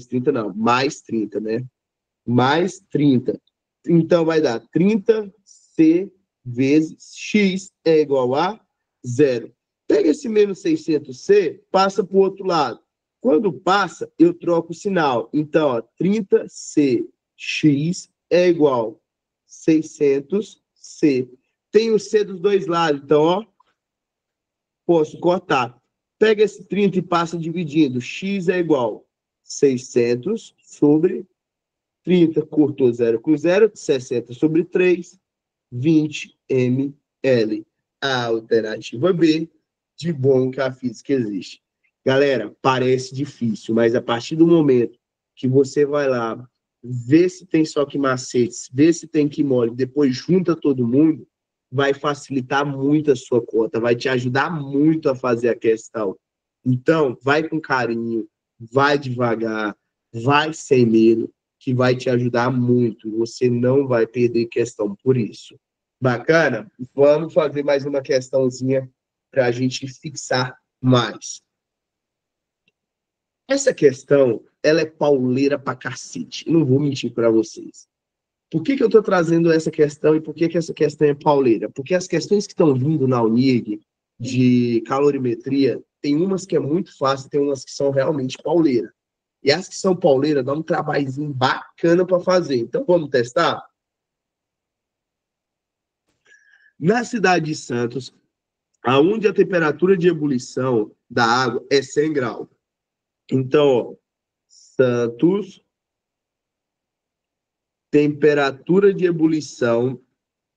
30 não, mais 30, né? Mais 30. Então, vai dar 30C vezes X é igual a 0. Pega esse menos 600C, passa para o outro lado. Quando passa, eu troco o sinal. Então, ó, 30CX é igual a 600C. Tem o C dos dois lados, então, ó, posso cortar. Pega esse 30 e passa dividindo. X é igual a 600 sobre 30. Cortou 0 com 0. 60 sobre 3. 20 ml. A alternativa B, de bom que a física existe. Galera, parece difícil, mas a partir do momento que você vai lá, vê se tem só que macetes, vê se tem que mole, depois junta todo mundo, vai facilitar muito a sua conta, vai te ajudar muito a fazer a questão. Então, vai com carinho, vai devagar, vai sem medo, que vai te ajudar muito. Você não vai perder questão por isso. Bacana? Vamos fazer mais uma questãozinha para a gente fixar mais. Essa questão, ela é pauleira pra cacete. Não vou mentir para vocês. Por que eu estou trazendo essa questão e por que essa questão é pauleira? Porque as questões que estão vindo na UNIG de calorimetria, tem umas que é muito fácil, tem umas que são realmente pauleira. E as que são pauleira dá um trabalhozinho bacana para fazer. Então, vamos testar? Na cidade de Santos, aonde a temperatura de ebulição da água é 100 graus. Então, ó, Santos, temperatura de ebulição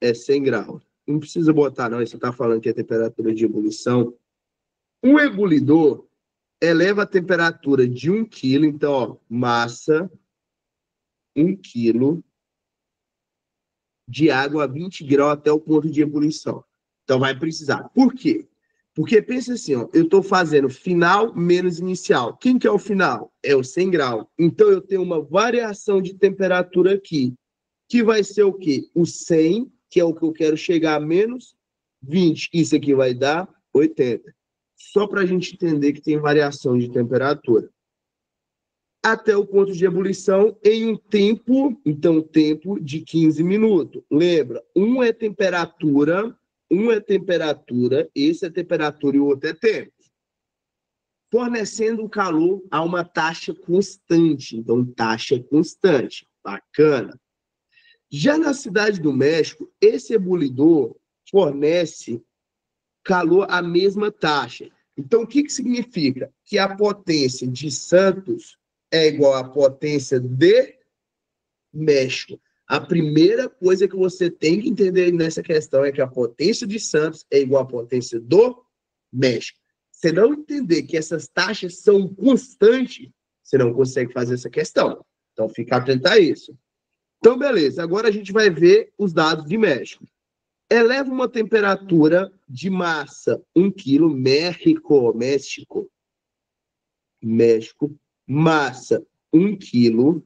é 100 graus. Não precisa botar, não. Você está falando que é temperatura de ebulição. Um ebulidor eleva a temperatura de 1 quilo. Então, ó, massa, 1 quilo de água a 20 graus até o ponto de ebulição. Então, vai precisar. Por quê? Porque pensa assim, ó, eu estou fazendo final menos inicial. Quem que é o final? É o 100 graus. Então, eu tenho uma variação de temperatura aqui, que vai ser o quê? O 100, que é o que eu quero chegar a menos 20. Isso aqui vai dar 80. Só para a gente entender que tem variação de temperatura. Até o ponto de ebulição em um tempo, então, tempo de 15 minutos. Lembra, um é temperatura, esse é temperatura e o outro é tempo. Fornecendo o calor a uma taxa constante. Então, taxa constante. Bacana. Já na cidade do México, esse ebulidor fornece calor à mesma taxa. Então, o que significa? Que a potência de Santos é igual à potência de México. A primeira coisa que você tem que entender nessa questão é que a potência de Santos é igual à potência do México. Se não entender que essas taxas são constantes, você não consegue fazer essa questão. Então, fica atento a isso. Então, beleza. Agora a gente vai ver os dados de México. Eleva uma temperatura de massa 1 quilo, México, massa 1 quilo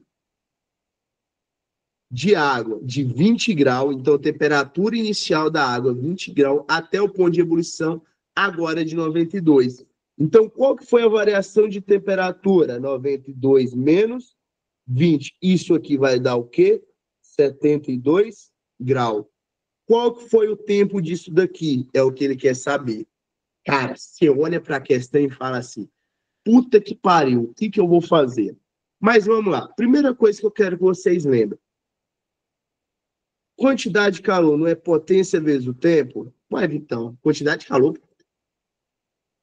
de água de 20 graus, então temperatura inicial da água 20 graus até o ponto de ebulição agora é de 92. Então, qual que foi a variação de temperatura? 92 menos 20. Isso aqui vai dar o quê? 72 graus. Qual que foi o tempo disso daqui? É o que ele quer saber. Cara, você olha para a questão e fala assim, puta que pariu, o que eu vou fazer? Mas vamos lá. Primeira coisa que eu quero que vocês lembrem. Quantidade de calor não é potência vezes o tempo? Ué, Vitão, quantidade de calor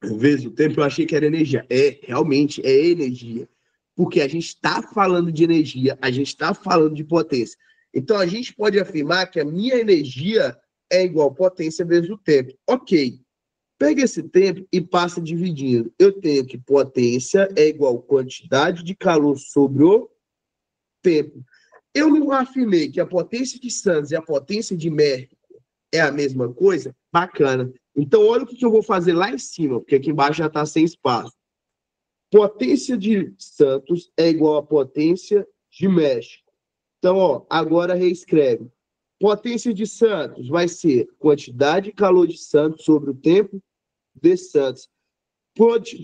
vezes o tempo, eu achei que era energia. É, realmente, é energia. Porque a gente está falando de energia, a gente está falando de potência. Então, a gente pode afirmar que a minha energia é igual a potência vezes o tempo. Ok. Pega esse tempo e passa dividindo. Eu tenho que potência é igual a quantidade de calor sobre o tempo. Eu não afirmei que a potência de Santos e a potência de México é a mesma coisa? Bacana. Então, olha o que eu vou fazer lá em cima, porque aqui embaixo já está sem espaço. Potência de Santos é igual a potência de México. Então, ó, agora reescreve. Potência de Santos vai ser quantidade de calor de Santos sobre o tempo de Santos.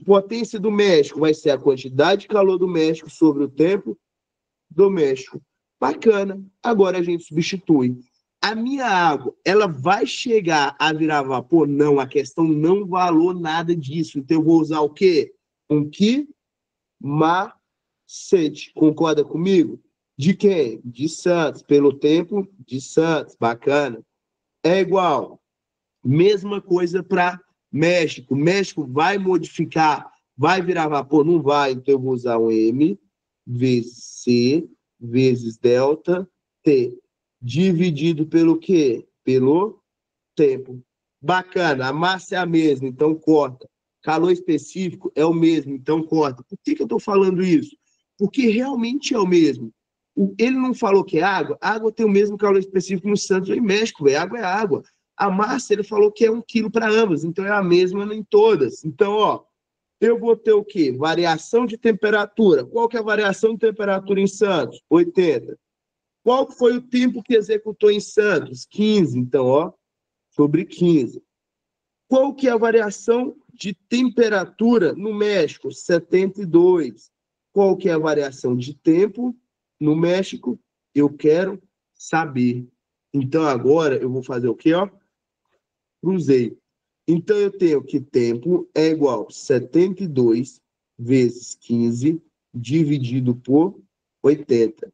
Potência do México vai ser a quantidade de calor do México sobre o tempo do México. Bacana. Agora a gente substitui. A minha água, ela vai chegar a virar vapor? Não, a questão não valou nada disso. Então eu vou usar o quê? Um que macete. Concorda comigo? De quem? De Santos. Pelo tempo de Santos. Bacana. É igual. Mesma coisa para México. México vai modificar, vai virar vapor? Não vai. Então eu vou usar um M vezes C vezes delta T. Dividido pelo quê? Pelo tempo. Bacana. A massa é a mesma, então corta. Calor específico é o mesmo, então corta. Por que eu estou falando isso? Porque realmente é o mesmo. Ele não falou que é água? A água tem o mesmo calor específico no Santos e no México, véio. Água é água. A massa, ele falou que é 1 quilo para ambas, então é a mesma em todas. Então, ó, eu vou ter o quê? Variação de temperatura. Qual que é a variação de temperatura em Santos? 80. Qual foi o tempo que executou em Santos? 15. Então, ó, sobre 15. Qual que é a variação de temperatura no México? 72. Qual que é a variação de tempo no México? Eu quero saber. Então, agora eu vou fazer o quê, ó? Cruzei. Então, eu tenho que tempo é igual a 72 vezes 15 dividido por 80.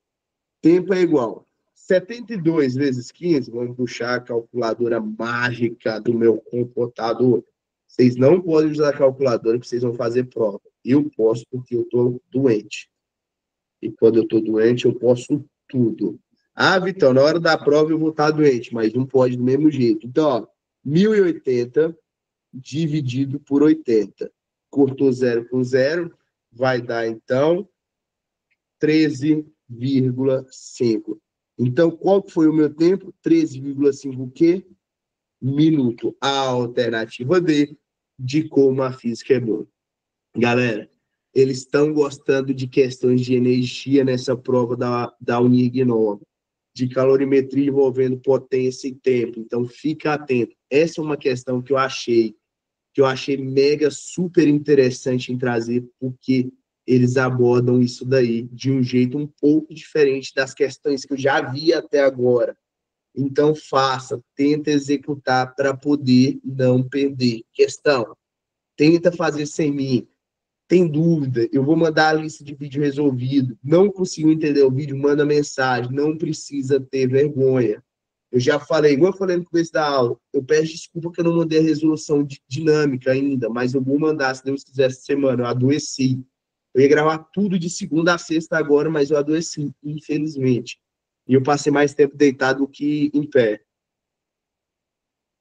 Tempo é igual a 72 vezes 15. Vamos puxar a calculadora mágica do meu computador. Vocês não podem usar a calculadora porque vocês vão fazer prova. Eu posso porque eu estou doente. E quando eu estou doente, eu posso tudo. Ah, Vitão, na hora da prova eu vou estar doente, mas não pode do mesmo jeito. Então, ó, 1080 dividido por 80. Cortou 0 com 0, vai dar, então, 13,5. Então, qual foi o meu tempo? 13,5 o quê? Minuto. A alternativa D, de como a física é boa. Galera, eles estão gostando de questões de energia nessa prova da Unig Nova, de calorimetria envolvendo potência e tempo. Então, fica atento. Essa é uma questão que eu achei mega super interessante em trazer, porque eles abordam isso daí de um jeito um pouco diferente das questões que eu já vi até agora. Então, tenta executar para poder não perder. Questão, tenta fazer sem mim. Tem dúvida, eu vou mandar a lista de vídeo resolvido. Não conseguiu entender o vídeo, manda mensagem. Não precisa ter vergonha. Eu já falei, igual eu falei no começo da aula, eu peço desculpa que eu não mandei a resolução dinâmica ainda, mas eu vou mandar, se Deus quiser, essa semana. Eu adoeci. Eu ia gravar tudo de segunda a sexta agora, mas eu adoeci, infelizmente. E eu passei mais tempo deitado do que em pé.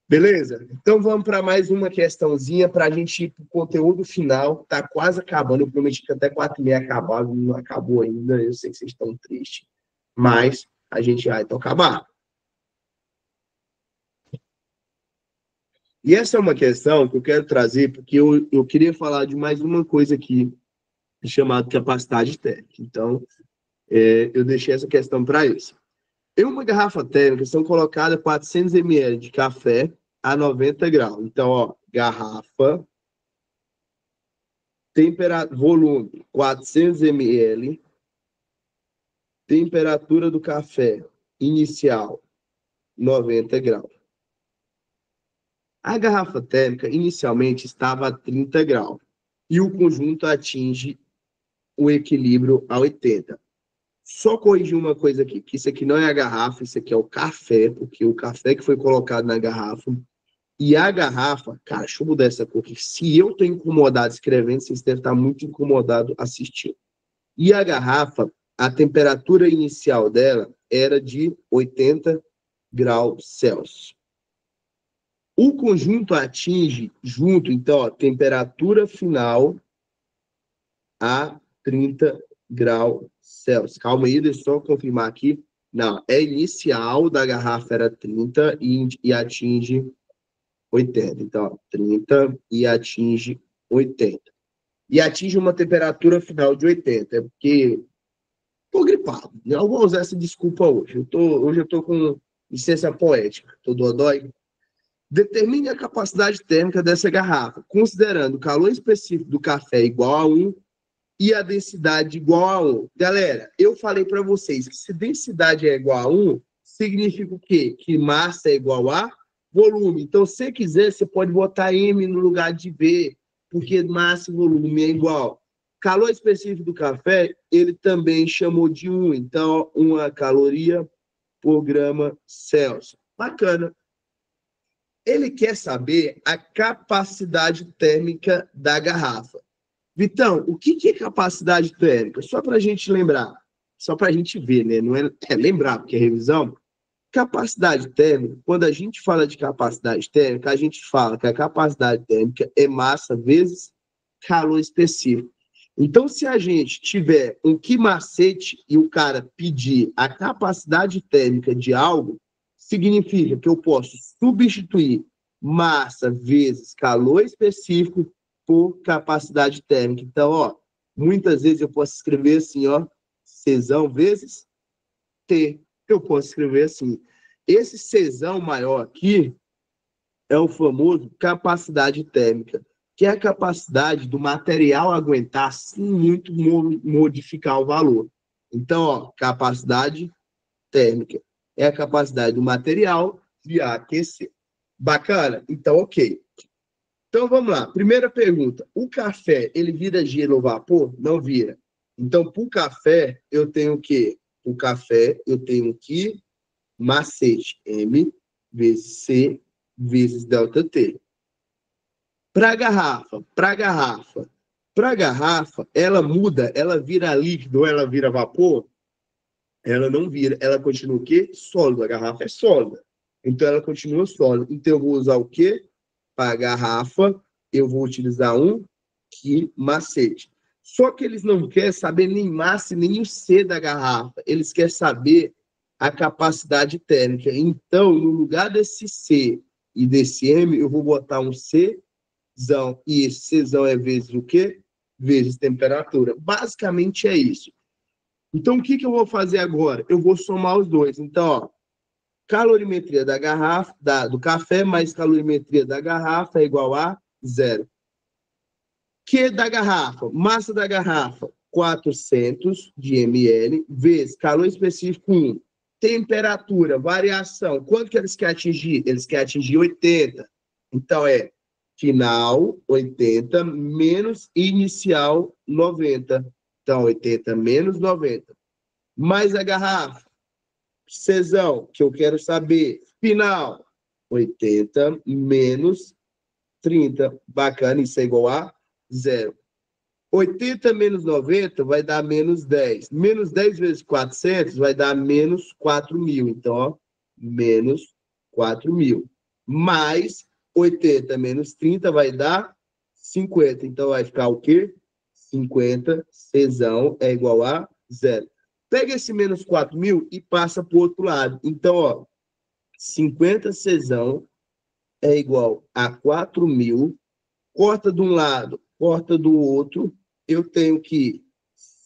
Beleza? Então vamos para mais uma questãozinha para a gente ir para o conteúdo final. Está quase acabando. Eu prometi que até 4h30 acabava, não acabou ainda. Eu sei que vocês estão tristes, mas a gente vai então acabar. E essa é uma questão que eu quero trazer, porque eu queria falar de mais uma coisa aqui, chamada capacidade térmica. Então, eu deixei essa questão para isso. Em uma garrafa térmica são colocadas 400 ml de café a 90 graus. Então, ó, garrafa, volume 400 ml, temperatura do café inicial 90 graus. A garrafa térmica inicialmente estava a 30 graus e o conjunto atinge o equilíbrio a 80. Só corrigir uma coisa aqui, que isso aqui não é a garrafa, isso aqui é o café, porque o café que foi colocado na garrafa. E a garrafa, cara, deixa eu mudar essa cor aqui. Se eu estou incomodado escrevendo, vocês devem estar muito incomodados assistindo. E a garrafa, a temperatura inicial dela era de 80 graus Celsius. O conjunto atinge junto, então, ó, temperatura final a 30 graus Celsius. Calma aí, deixa eu só confirmar aqui. Não, inicial da garrafa era 30 e atinge 80. Então, ó, 30 e atinge 80. E atinge uma temperatura final de 80. É porque estou gripado. Eu vou usar essa desculpa hoje. Hoje eu estou com licença poética. Estou dodói. Determine a capacidade térmica dessa garrafa, considerando o calor específico do café igual a 1 e a densidade igual a 1. Galera, eu falei para vocês que se densidade é igual a 1, significa o quê? Que massa é igual a volume. Então, se você quiser, você pode botar M no lugar de V, porque massa e volume é igual. Calor específico do café, ele também chamou de 1. Então, 1 caloria por grama Celsius. Bacana. Ele quer saber a capacidade térmica da garrafa. Vitão, o que é capacidade térmica? Só para a gente lembrar, só para a gente ver, né? Não é lembrar, porque é revisão. Capacidade térmica, quando a gente fala de capacidade térmica, a gente fala que a capacidade térmica é massa vezes calor específico. Então, se a gente tiver um que macete e o cara pedir a capacidade térmica de algo, significa que eu posso substituir massa vezes calor específico por capacidade térmica. Então, ó, muitas vezes eu posso escrever assim, ó, Czão vezes T. Eu posso escrever assim. Esse Czão maior aqui é o famoso capacidade térmica, que é a capacidade do material aguentar sem muito modificar o valor. Então, ó, capacidade térmica é a capacidade do material de aquecer. Bacana? Então, ok. Então, vamos lá. Primeira pergunta. O café, ele vira gelo ou vapor? Não vira. Então, para o café, eu tenho o quê? O café, eu tenho que macete. M vezes C vezes delta T. Para a garrafa, ela muda, ela vira líquido ou ela vira vapor? Ela não vira. Ela continua o quê? Sólida. A garrafa é sólida. Então, ela continua sólida. Então, eu vou usar o quê? Para a garrafa, eu vou utilizar um que macete. Só que eles não querem saber nem massa nem o C da garrafa. Eles querem saber a capacidade térmica. Então, no lugar desse C e desse M, eu vou botar um Czão. E esse Czão é vezes o quê? Vezes temperatura. Basicamente é isso. Então, o que eu vou fazer agora? Eu vou somar os dois. Então, ó, calorimetria da garrafa, do café mais calorimetria da garrafa é igual a 0. Q da garrafa, massa da garrafa, 400 de ml, vezes calor específico 1. Temperatura, variação, quanto que eles querem atingir? Eles querem atingir 80. Então, é final 80 menos inicial 90. Então, 80 menos 90. Mais a garrafa. Czão, que eu quero saber. Final, 80 menos 30. Bacana, isso é igual a 0. 80 menos 90 vai dar menos 10. Menos 10 vezes 400 vai dar menos 4.000. Então, ó, menos 4.000. Mais 80 menos 30 vai dar 50. Então, vai ficar o quê? 50. Czão é igual a 0. Pega esse menos 4.000 e passa para o outro lado. Então, ó, 50 Czão é igual a 4.000. Corta de um lado, corta do outro. Eu tenho que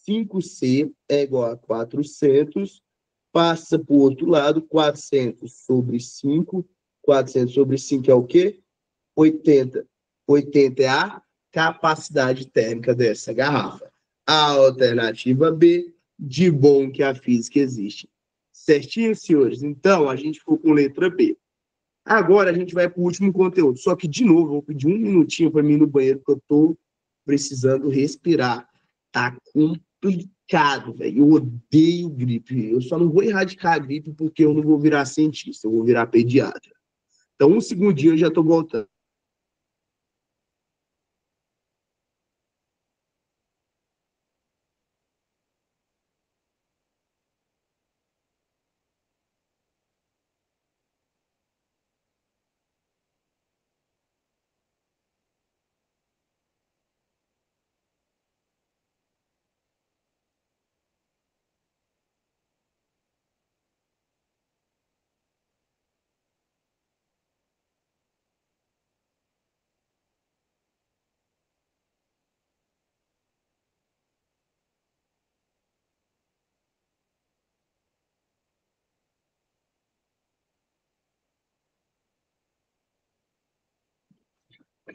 5C é igual a 400. Passa para o outro lado, 400 sobre 5. 400 sobre 5 é o quê? 80. 80 é a capacidade térmica dessa garrafa. A alternativa B, de bom que a física existe. Certinho, senhores? Então, a gente ficou com letra B. Agora, a gente vai para o último conteúdo. Só que, de novo, eu vou pedir um minutinho para mim ir no banheiro, porque eu estou precisando respirar. Tá complicado, velho. Eu odeio gripe. Eu só não vou erradicar a gripe porque eu não vou virar cientista, eu vou virar pediatra. Então, um segundinho eu já estou voltando.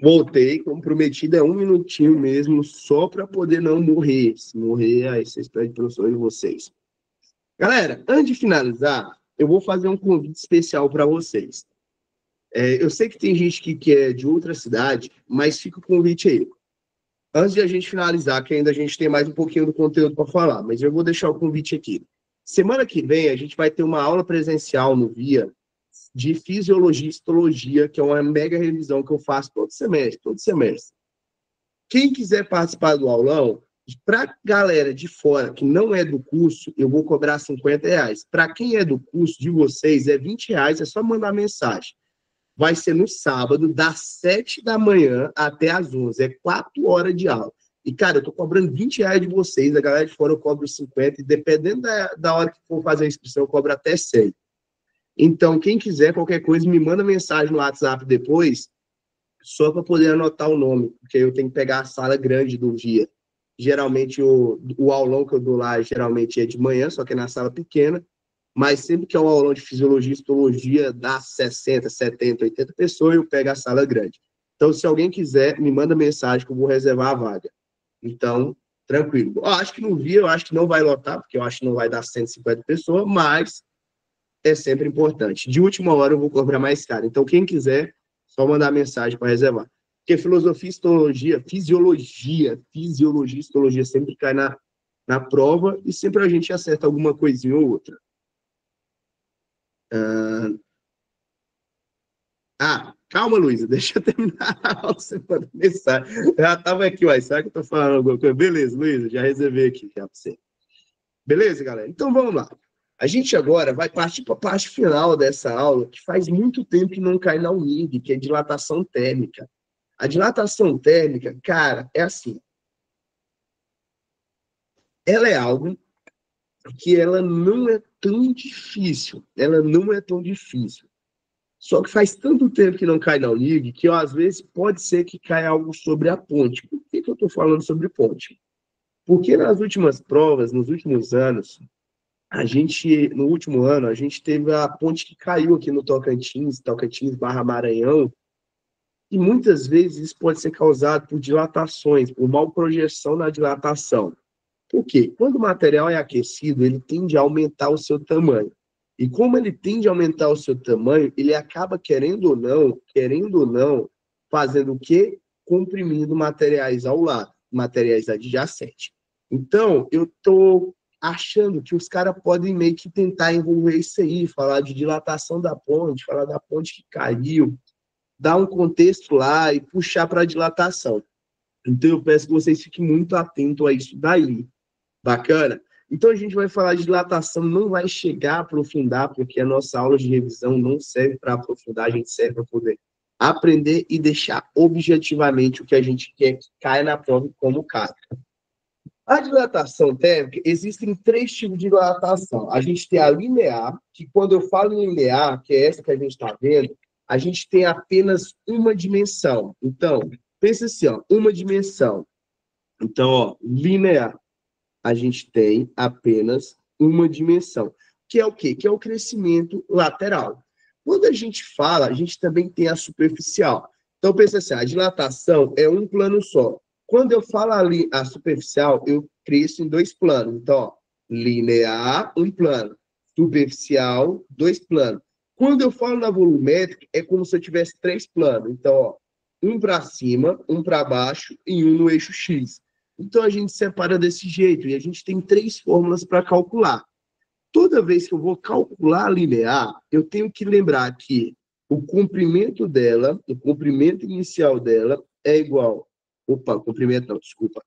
Voltei, como prometido, é um minutinho mesmo, só para poder não morrer. Se morrer, aí vocês pedem professor de vocês. Galera, antes de finalizar, eu vou fazer um convite especial para vocês. Eu sei que tem gente que é de outra cidade, mas fica o convite aí. Antes de a gente finalizar, que ainda a gente tem mais um pouquinho do conteúdo para falar, mas eu vou deixar o convite aqui. Semana que vem, a gente vai ter uma aula presencial no VIA de Fisiologia e Histologia, que é uma mega revisão que eu faço todo semestre. Quem quiser participar do aulão, para galera de fora que não é do curso, eu vou cobrar R$50. Para quem é do curso de vocês, é R$20, é só mandar mensagem. Vai ser no sábado, das 7 da manhã até as 11. É 4 horas de aula. E, cara, eu tô cobrando R$20 de vocês, a galera de fora eu cobro 50, e dependendo da hora que for fazer a inscrição, eu cobro até 100. Então, quem quiser, qualquer coisa, me manda mensagem no WhatsApp depois, só para poder anotar o nome, porque eu tenho que pegar a sala grande do dia. Geralmente, o aulão que eu dou lá, geralmente é de manhã, só que é na sala pequena, mas sempre que é um aulão de fisiologia e histologia, dá 60, 70, 80 pessoas, eu pego a sala grande. Então, se alguém quiser, me manda mensagem que eu vou reservar a vaga. Então, tranquilo. Eu acho que no dia, eu acho que não vai lotar, porque eu acho que não vai dar 150 pessoas, mas é sempre importante. De última hora eu vou cobrar mais caro. Então, quem quiser, só mandar mensagem para reservar. Porque filosofia, histologia, fisiologia, histologia sempre cai na prova e sempre a gente acerta alguma coisinha ou outra. Calma, Luísa, deixa eu terminar a aula, você pode começar. Já estava aqui, uai, será que eu estou falando alguma coisa? Beleza, Luísa, já reservei aqui já para você. Beleza, galera? Então, vamos lá. A gente agora vai partir para a parte final dessa aula, que faz muito tempo que não cai na UNIG, que é dilatação térmica. A dilatação térmica, cara, é assim. Ela é algo que ela não é tão difícil. Ela não é tão difícil. Só que faz tanto tempo que não cai na UNIG, que às vezes pode ser que caia algo sobre a ponte. Por que eu estou falando sobre ponte? Porque nas últimas provas, nos últimos anos, no último ano, a gente teve a ponte que caiu aqui no Tocantins/Maranhão, e muitas vezes isso pode ser causado por dilatações, por mal projeção na dilatação. Por quê? Quando o material é aquecido, ele tende a aumentar o seu tamanho. E como ele tende a aumentar o seu tamanho, ele acaba, querendo ou não, fazendo o quê? Comprimindo materiais ao lado, materiais adjacentes. Então, eu estou achando que os caras podem meio que tentar envolver isso aí, falar de dilatação da ponte, falar da ponte que caiu, dar um contexto lá e puxar para a dilatação. Então, eu peço que vocês fiquem muito atentos a isso daí. Bacana? Então, a gente vai falar de dilatação, não vai chegar a aprofundar, porque a nossa aula de revisão não serve para aprofundar, a gente serve para poder aprender e deixar objetivamente o que a gente quer que caia na prova como cai. A dilatação térmica, existem 3 tipos de dilatação. A gente tem a linear, que quando eu falo em linear, que é essa que a gente está vendo, a gente tem apenas uma dimensão. Então, pensa assim, ó, uma dimensão. Então, ó, linear, a gente tem apenas uma dimensão. Que é o quê? Que é o crescimento lateral. Quando a gente fala, a gente também tem a superficial. Então, pensa assim, a dilatação é um plano só. Quando eu falo ali a superficial, eu cresço em 2 planos. Então, ó, linear, um plano. Superficial, 2 planos. Quando eu falo na volumétrica, é como se eu tivesse 3 planos. Então, ó, um para cima, um para baixo e um no eixo X. Então, a gente separa desse jeito. E a gente tem 3 fórmulas para calcular. Toda vez que eu vou calcular a linear, eu tenho que lembrar que o comprimento dela, o comprimento inicial dela é igual... comprimento não, desculpa.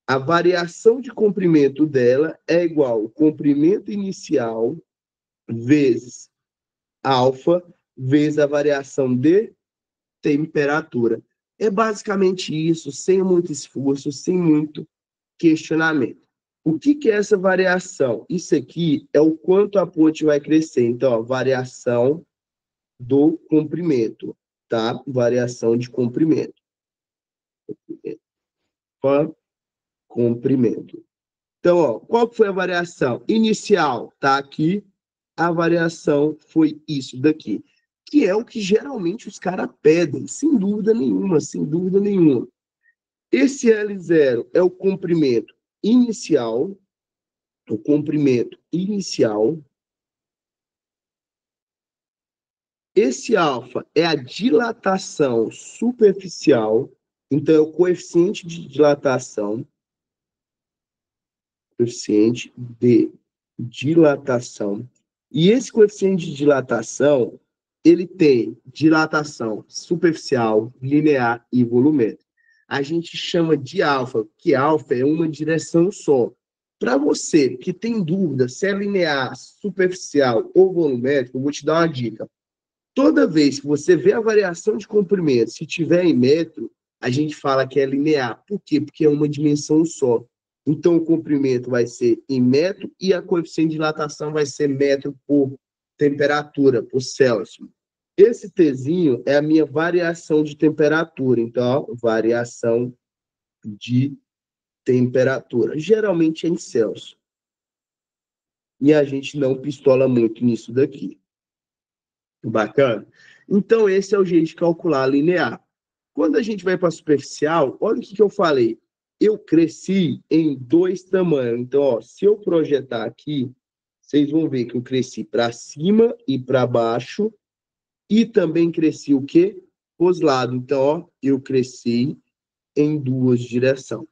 A variação de comprimento dela é igual ao comprimento inicial vezes alfa vezes a variação de temperatura. É basicamente isso, sem muito esforço, sem muito questionamento. O que é essa variação? Isso aqui é o quanto a ponte vai crescer. Então, ó, variação do comprimento, tá? Variação de comprimento. Comprimento. Então, ó, qual foi a variação? Inicial, tá aqui. A variação foi isso daqui. Que é o que geralmente os caras pedem, sem dúvida nenhuma, sem dúvida nenhuma. Esse L0 é o comprimento inicial, o comprimento inicial. Esse alfa é a dilatação superficial, então é o coeficiente de dilatação, coeficiente de dilatação. E esse coeficiente de dilatação, ele tem dilatação superficial, linear e volumétrica. A gente chama de alfa, que alfa é uma direção só. Para você que tem dúvida se é linear, superficial ou volumétrico, eu vou te dar uma dica. Toda vez que você vê a variação de comprimento, se tiver em metro, a gente fala que é linear. Por quê? Porque é uma dimensão só. Então, o comprimento vai ser em metro e a coeficiente de dilatação vai ser metro por temperatura por Celsius. Esse Tzinho é a minha variação de temperatura. Então, ó, variação de temperatura. Geralmente é em Celsius. E a gente não pistola muito nisso daqui. Bacana? Então, esse é o jeito de calcular linear. Quando a gente vai para superficial, olha o que eu falei. Eu cresci em 2 tamanhos. Então, ó, se eu projetar aqui, vocês vão ver que eu cresci para cima e para baixo. E também cresci o quê? Os lados. Então, ó, eu cresci em 2 direções.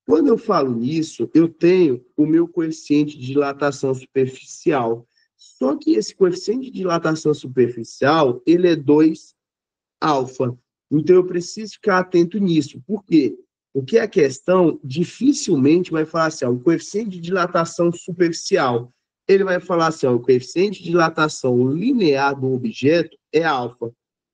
Quando eu falo nisso, eu tenho o meu coeficiente de dilatação superficial. Só que esse coeficiente de dilatação superficial, ele é 2 alfa. Então, eu preciso ficar atento nisso. Por quê? Porque a questão dificilmente vai falar assim, ó, o coeficiente de dilatação superficial. Ele vai falar assim, ó, o coeficiente de dilatação linear do objeto é alfa.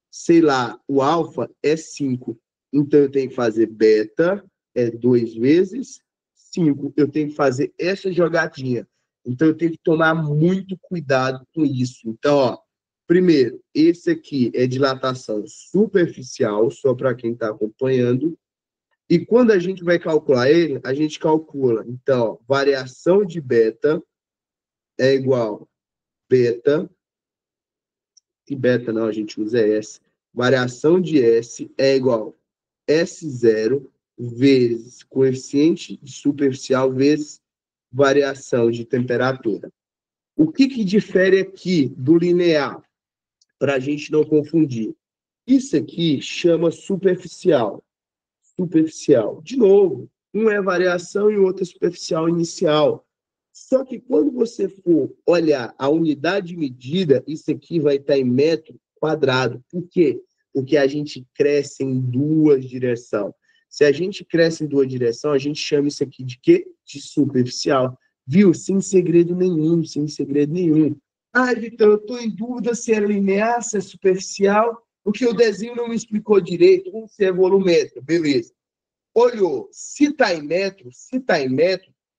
Sei lá, o alfa é 5. Então, eu tenho que fazer beta, é 2 vezes 5. Eu tenho que fazer essa jogadinha. Então, eu tenho que tomar muito cuidado com isso. Então, ó, primeiro, esse aqui é dilatação superficial, só para quem está acompanhando. E quando a gente vai calcular ele, a gente calcula. Então, ó, variação de beta é igual beta, e beta não, a gente usa S. Variação de S é igual S0 vezes coeficiente superficial vezes variação de temperatura. O que difere aqui do linear? Para a gente não confundir. Isso aqui chama superficial. Superficial. De novo, um é variação e o outro é superficial inicial. Só que quando você for olhar a unidade de medida, isso aqui vai estar em metro quadrado. Por quê? Porque a gente cresce em 2 direções. Se a gente cresce em 2 direções, a gente chama isso aqui de quê? De superficial. Viu? Sem segredo nenhum, sem segredo nenhum. Ah, Vitão, eu estou em dúvida se é linear, se é superficial, porque o desenho não me explicou direito, como se é volumétrico. Beleza. Olhou, se está em metro,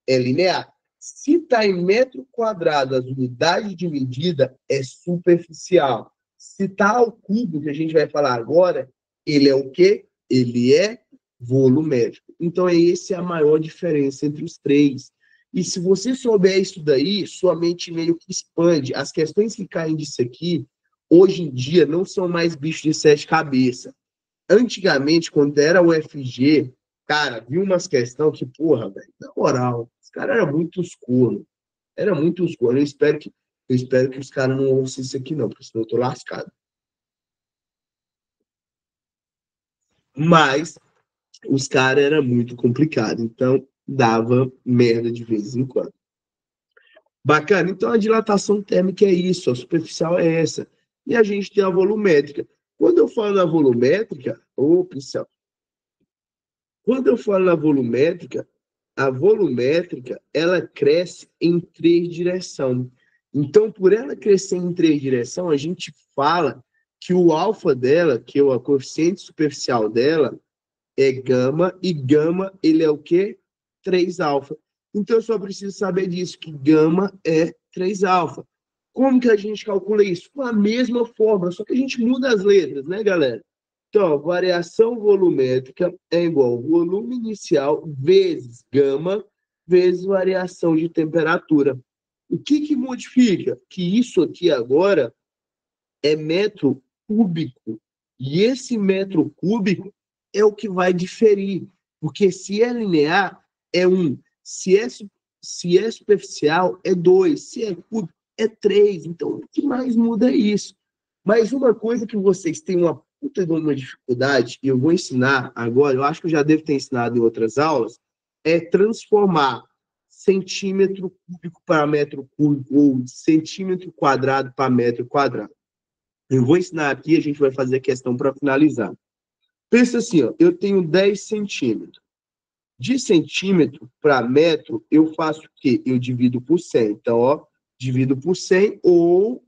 é linear. Se está em metro quadrado, as unidades de medida é superficial. Se está ao cubo, que a gente vai falar agora, ele é o quê? Ele é volumétrico. Então, essa é a maior diferença entre os 3. E se você souber isso daí, sua mente meio que expande. As questões que caem disso aqui, hoje em dia, não são mais bichos de 7 cabeças. Antigamente, quando era o FG, cara, vi umas questões que, porra, velho, na moral, os caras eram muito escuros. Era muito escuro. Eu espero que os caras não ouçam isso aqui, não, porque senão eu tô lascado. Mas os caras eram muito complicados, então dava merda de vez em quando. Bacana? Então a dilatação térmica é isso, a superficial é essa. E a gente tem a volumétrica. Quando eu falo na volumétrica, quando eu falo na volumétrica, a volumétrica, ela cresce em 3 direções. Então, por ela crescer em 3 direções, a gente fala que o alfa dela, que é o coeficiente superficial dela, é gama, e gama, ele é o quê? 3 alfa. Então, eu só preciso saber disso, que gama é 3 alfa. Como que a gente calcula isso? Com a mesma fórmula, só que a gente muda as letras, né, galera? Então, variação volumétrica é igual ao volume inicial vezes gama vezes variação de temperatura. O que modifica? Que isso aqui agora é metro cúbico. E esse metro cúbico é o que vai diferir. Porque se é linear, é 1. Se é superficial, é 2. Se é cúbico, é 3. Então, o que mais muda é isso. Mas uma coisa que vocês têm uma puta de uma dificuldade, e eu vou ensinar agora, eu acho que eu já devo ter ensinado em outras aulas, é transformar centímetro cúbico para metro cúbico ou centímetro quadrado para metro quadrado. Eu vou ensinar aqui, a gente vai fazer a questão para finalizar. Pensa assim, ó, eu tenho 10 centímetros. De centímetro para metro, eu faço o quê? Eu divido por 100. Então, ó, divido por 100 ou,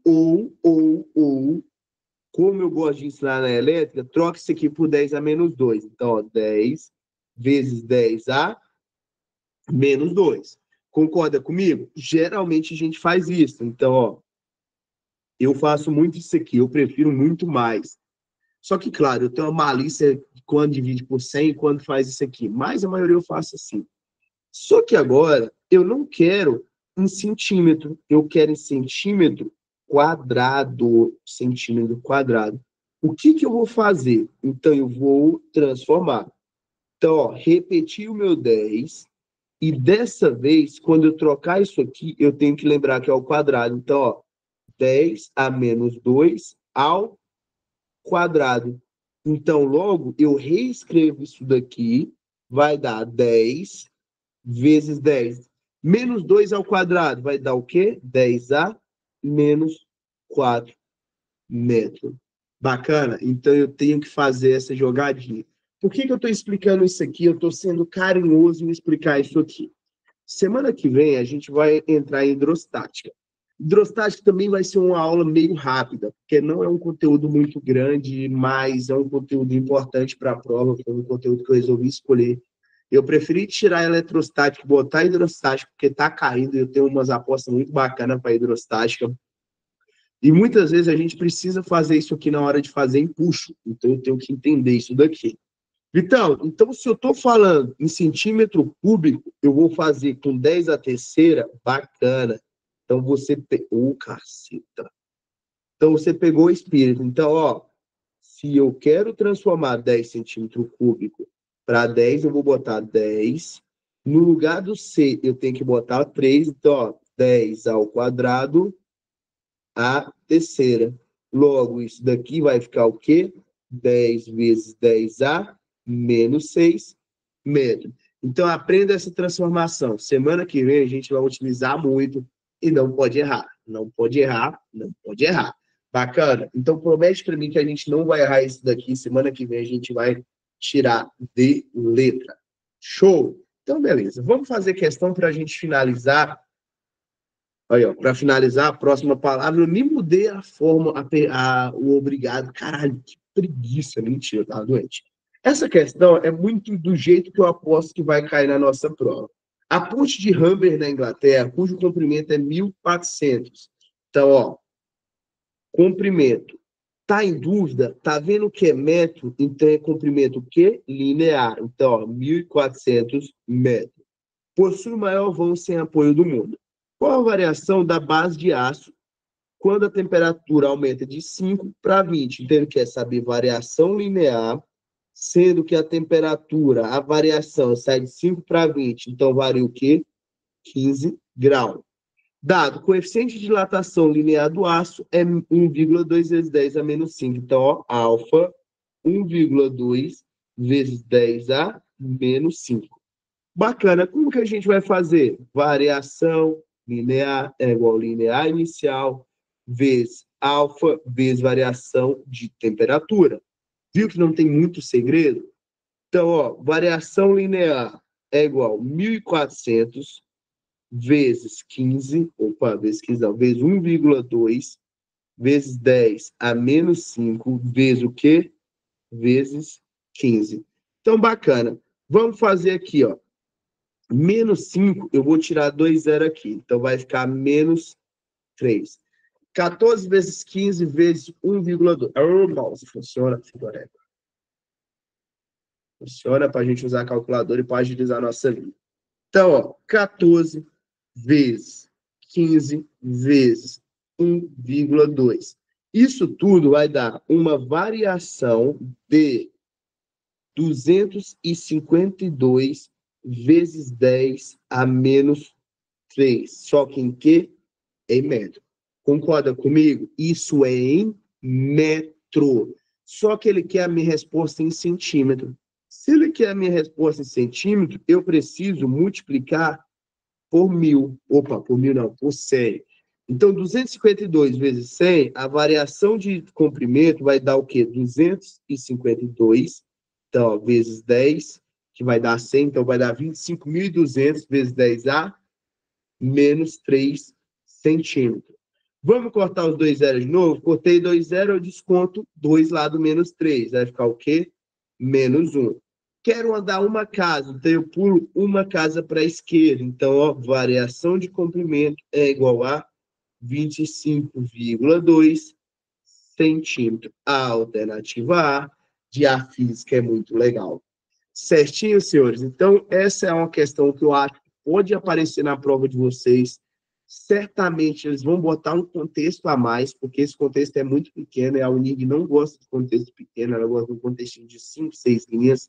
como eu gosto de ensinar na elétrica, troca isso aqui por 10 a menos 2. Então, ó, 10 vezes 10 a menos 2. Concorda comigo? Geralmente a gente faz isso. Então, ó, Eu faço muito isso aqui, eu prefiro muito mais. Só que, claro, eu tenho uma malícia quando divide por 100 e quando faz isso aqui. Mas a maioria eu faço assim. Só que agora, eu não quero em centímetro, eu quero em centímetro quadrado. Centímetro quadrado. O que que eu vou fazer? Então, eu vou transformar. Então, ó, repetir o meu 10. E dessa vez, quando eu trocar isso aqui, eu tenho que lembrar que é ao quadrado. Então, ó, 10 a menos 2 ao quadrado. Então, logo, eu reescrevo isso daqui, vai dar 10 vezes 10. Menos 2 ao quadrado vai dar o quê? 10a menos 4 metros. Bacana? Então, eu tenho que fazer essa jogadinha. Por que que eu estou explicando isso aqui? Eu estou sendo carinhoso em explicar isso aqui. Semana que vem, a gente vai entrar em hidrostática. Hidrostática também vai ser uma aula meio rápida, porque não é um conteúdo muito grande, mas é um conteúdo importante para a prova, foi um conteúdo que eu resolvi escolher. Eu preferi tirar a eletrostática e botar a hidrostática, porque está caindo, e eu tenho umas apostas muito bacanas para a hidrostática. E muitas vezes a gente precisa fazer isso aqui na hora de fazer empuxo, então eu tenho que entender isso daqui. Vitão, então se eu estou falando em centímetro cúbico, eu vou fazer com 10 a terceira, bacana. Então você pegou, caceta. Então você pegou o espírito. Então, ó, se eu quero transformar 10 centímetros cúbicos para 10, eu vou botar 10. No lugar do C, eu tenho que botar 3. Então, ó, 10 ao quadrado, a terceira. Logo, isso daqui vai ficar o quê? 10 vezes 10a menos 6 metros. Então, aprenda essa transformação. Semana que vem a gente vai utilizar muito e não pode errar. Não pode errar, não pode errar. Bacana? Então, promete para mim que a gente não vai errar isso daqui. Semana que vem a gente vai tirar de letra. Show? Então, beleza. Vamos fazer questão para a gente finalizar. Aí, para finalizar, a próxima palavra, eu nem mudei a forma, o obrigado. Caralho, que preguiça. Mentira, eu tava doente. Essa questão é muito do jeito que eu aposto que vai cair na nossa prova. A ponte de Humber, na Inglaterra, cujo comprimento é 1.400. Então, ó, comprimento. Tá em dúvida? Tá vendo o que é metro? Então, é comprimento o quê? Linear. Então, ó, 1.400 metros. Possui o maior vão sem apoio do mundo. Qual a variação da base de aço quando a temperatura aumenta de 5 para 20? Então, ele quer saber variação linear, sendo que a temperatura, a variação sai de 5 para 20. Então, varia o quê? 15 graus. Dado, coeficiente de dilatação linear do aço é 1,2 vezes 10 a menos 5. Então, ó, alfa, 1,2 vezes 10 a menos 5. Bacana. Como que a gente vai fazer? Variação linear é igual linear inicial vezes alfa vezes variação de temperatura. Viu que não tem muito segredo? Então, ó, variação linear é igual 1.400 vezes 15, vezes 15 não, vezes 1,2 vezes 10 a menos 5 vezes o quê? Vezes 15. Então, bacana. Vamos fazer aqui, ó. Menos 5, eu vou tirar 2 zero aqui. Então, vai ficar menos 3. 14 vezes 15 vezes 1,2. Oh, mouse, funciona, figureba. Funciona para a gente usar a calculadora e para agilizar a nossa vida. Então, ó, 14 vezes 15 vezes 1,2. Isso tudo vai dar uma variação de 252 vezes 10 a menos 3. Só que em quê? Em metro. Concorda comigo? Isso é em metro. Só que ele quer a minha resposta em centímetro. Se ele quer a minha resposta em centímetro, eu preciso multiplicar por 1.000. Opa, por 1.000 não, por 100. Então, 252 vezes 100, a variação de comprimento vai dar o quê? 252, então, ó, vezes 10, que vai dar 100, então vai dar 25.200 vezes 10A, menos 3 centímetros. Vamos cortar os 2 zeros de novo? Cortei 2 zeros, eu desconto 2 lá do menos 3. Vai ficar o quê? Menos 1. Quero andar uma casa, então eu pulo uma casa para a esquerda. Então, ó, variação de comprimento é igual a 25,2 centímetros. A alternativa A de A física é muito legal. Certinho, senhores? Então, essa é uma questão que eu acho que pode aparecer na prova de vocês. Certamente eles vão botar um contexto a mais, porque esse contexto é muito pequeno, e a Unig não gosta de contexto pequeno, ela gosta de um contextinho de 5, 6 linhas,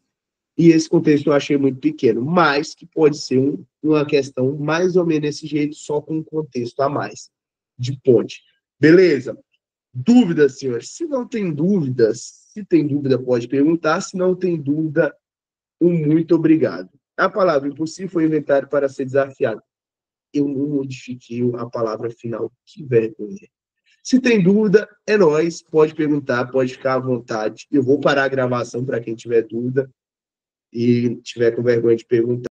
e esse contexto eu achei muito pequeno, mas que pode ser uma questão mais ou menos desse jeito, só com um contexto a mais, de ponte. Beleza? Dúvidas, senhores? Se não tem dúvidas, se tem dúvida pode perguntar, se não tem dúvida, muito obrigado. A palavra impossível foi inventada para ser desafiado. Eu não modifiquei a palavra final. Que vergonha. Se tem dúvida, é nóis. Pode perguntar, pode ficar à vontade. Eu vou parar a gravação para quem tiver dúvida e tiver com vergonha de perguntar.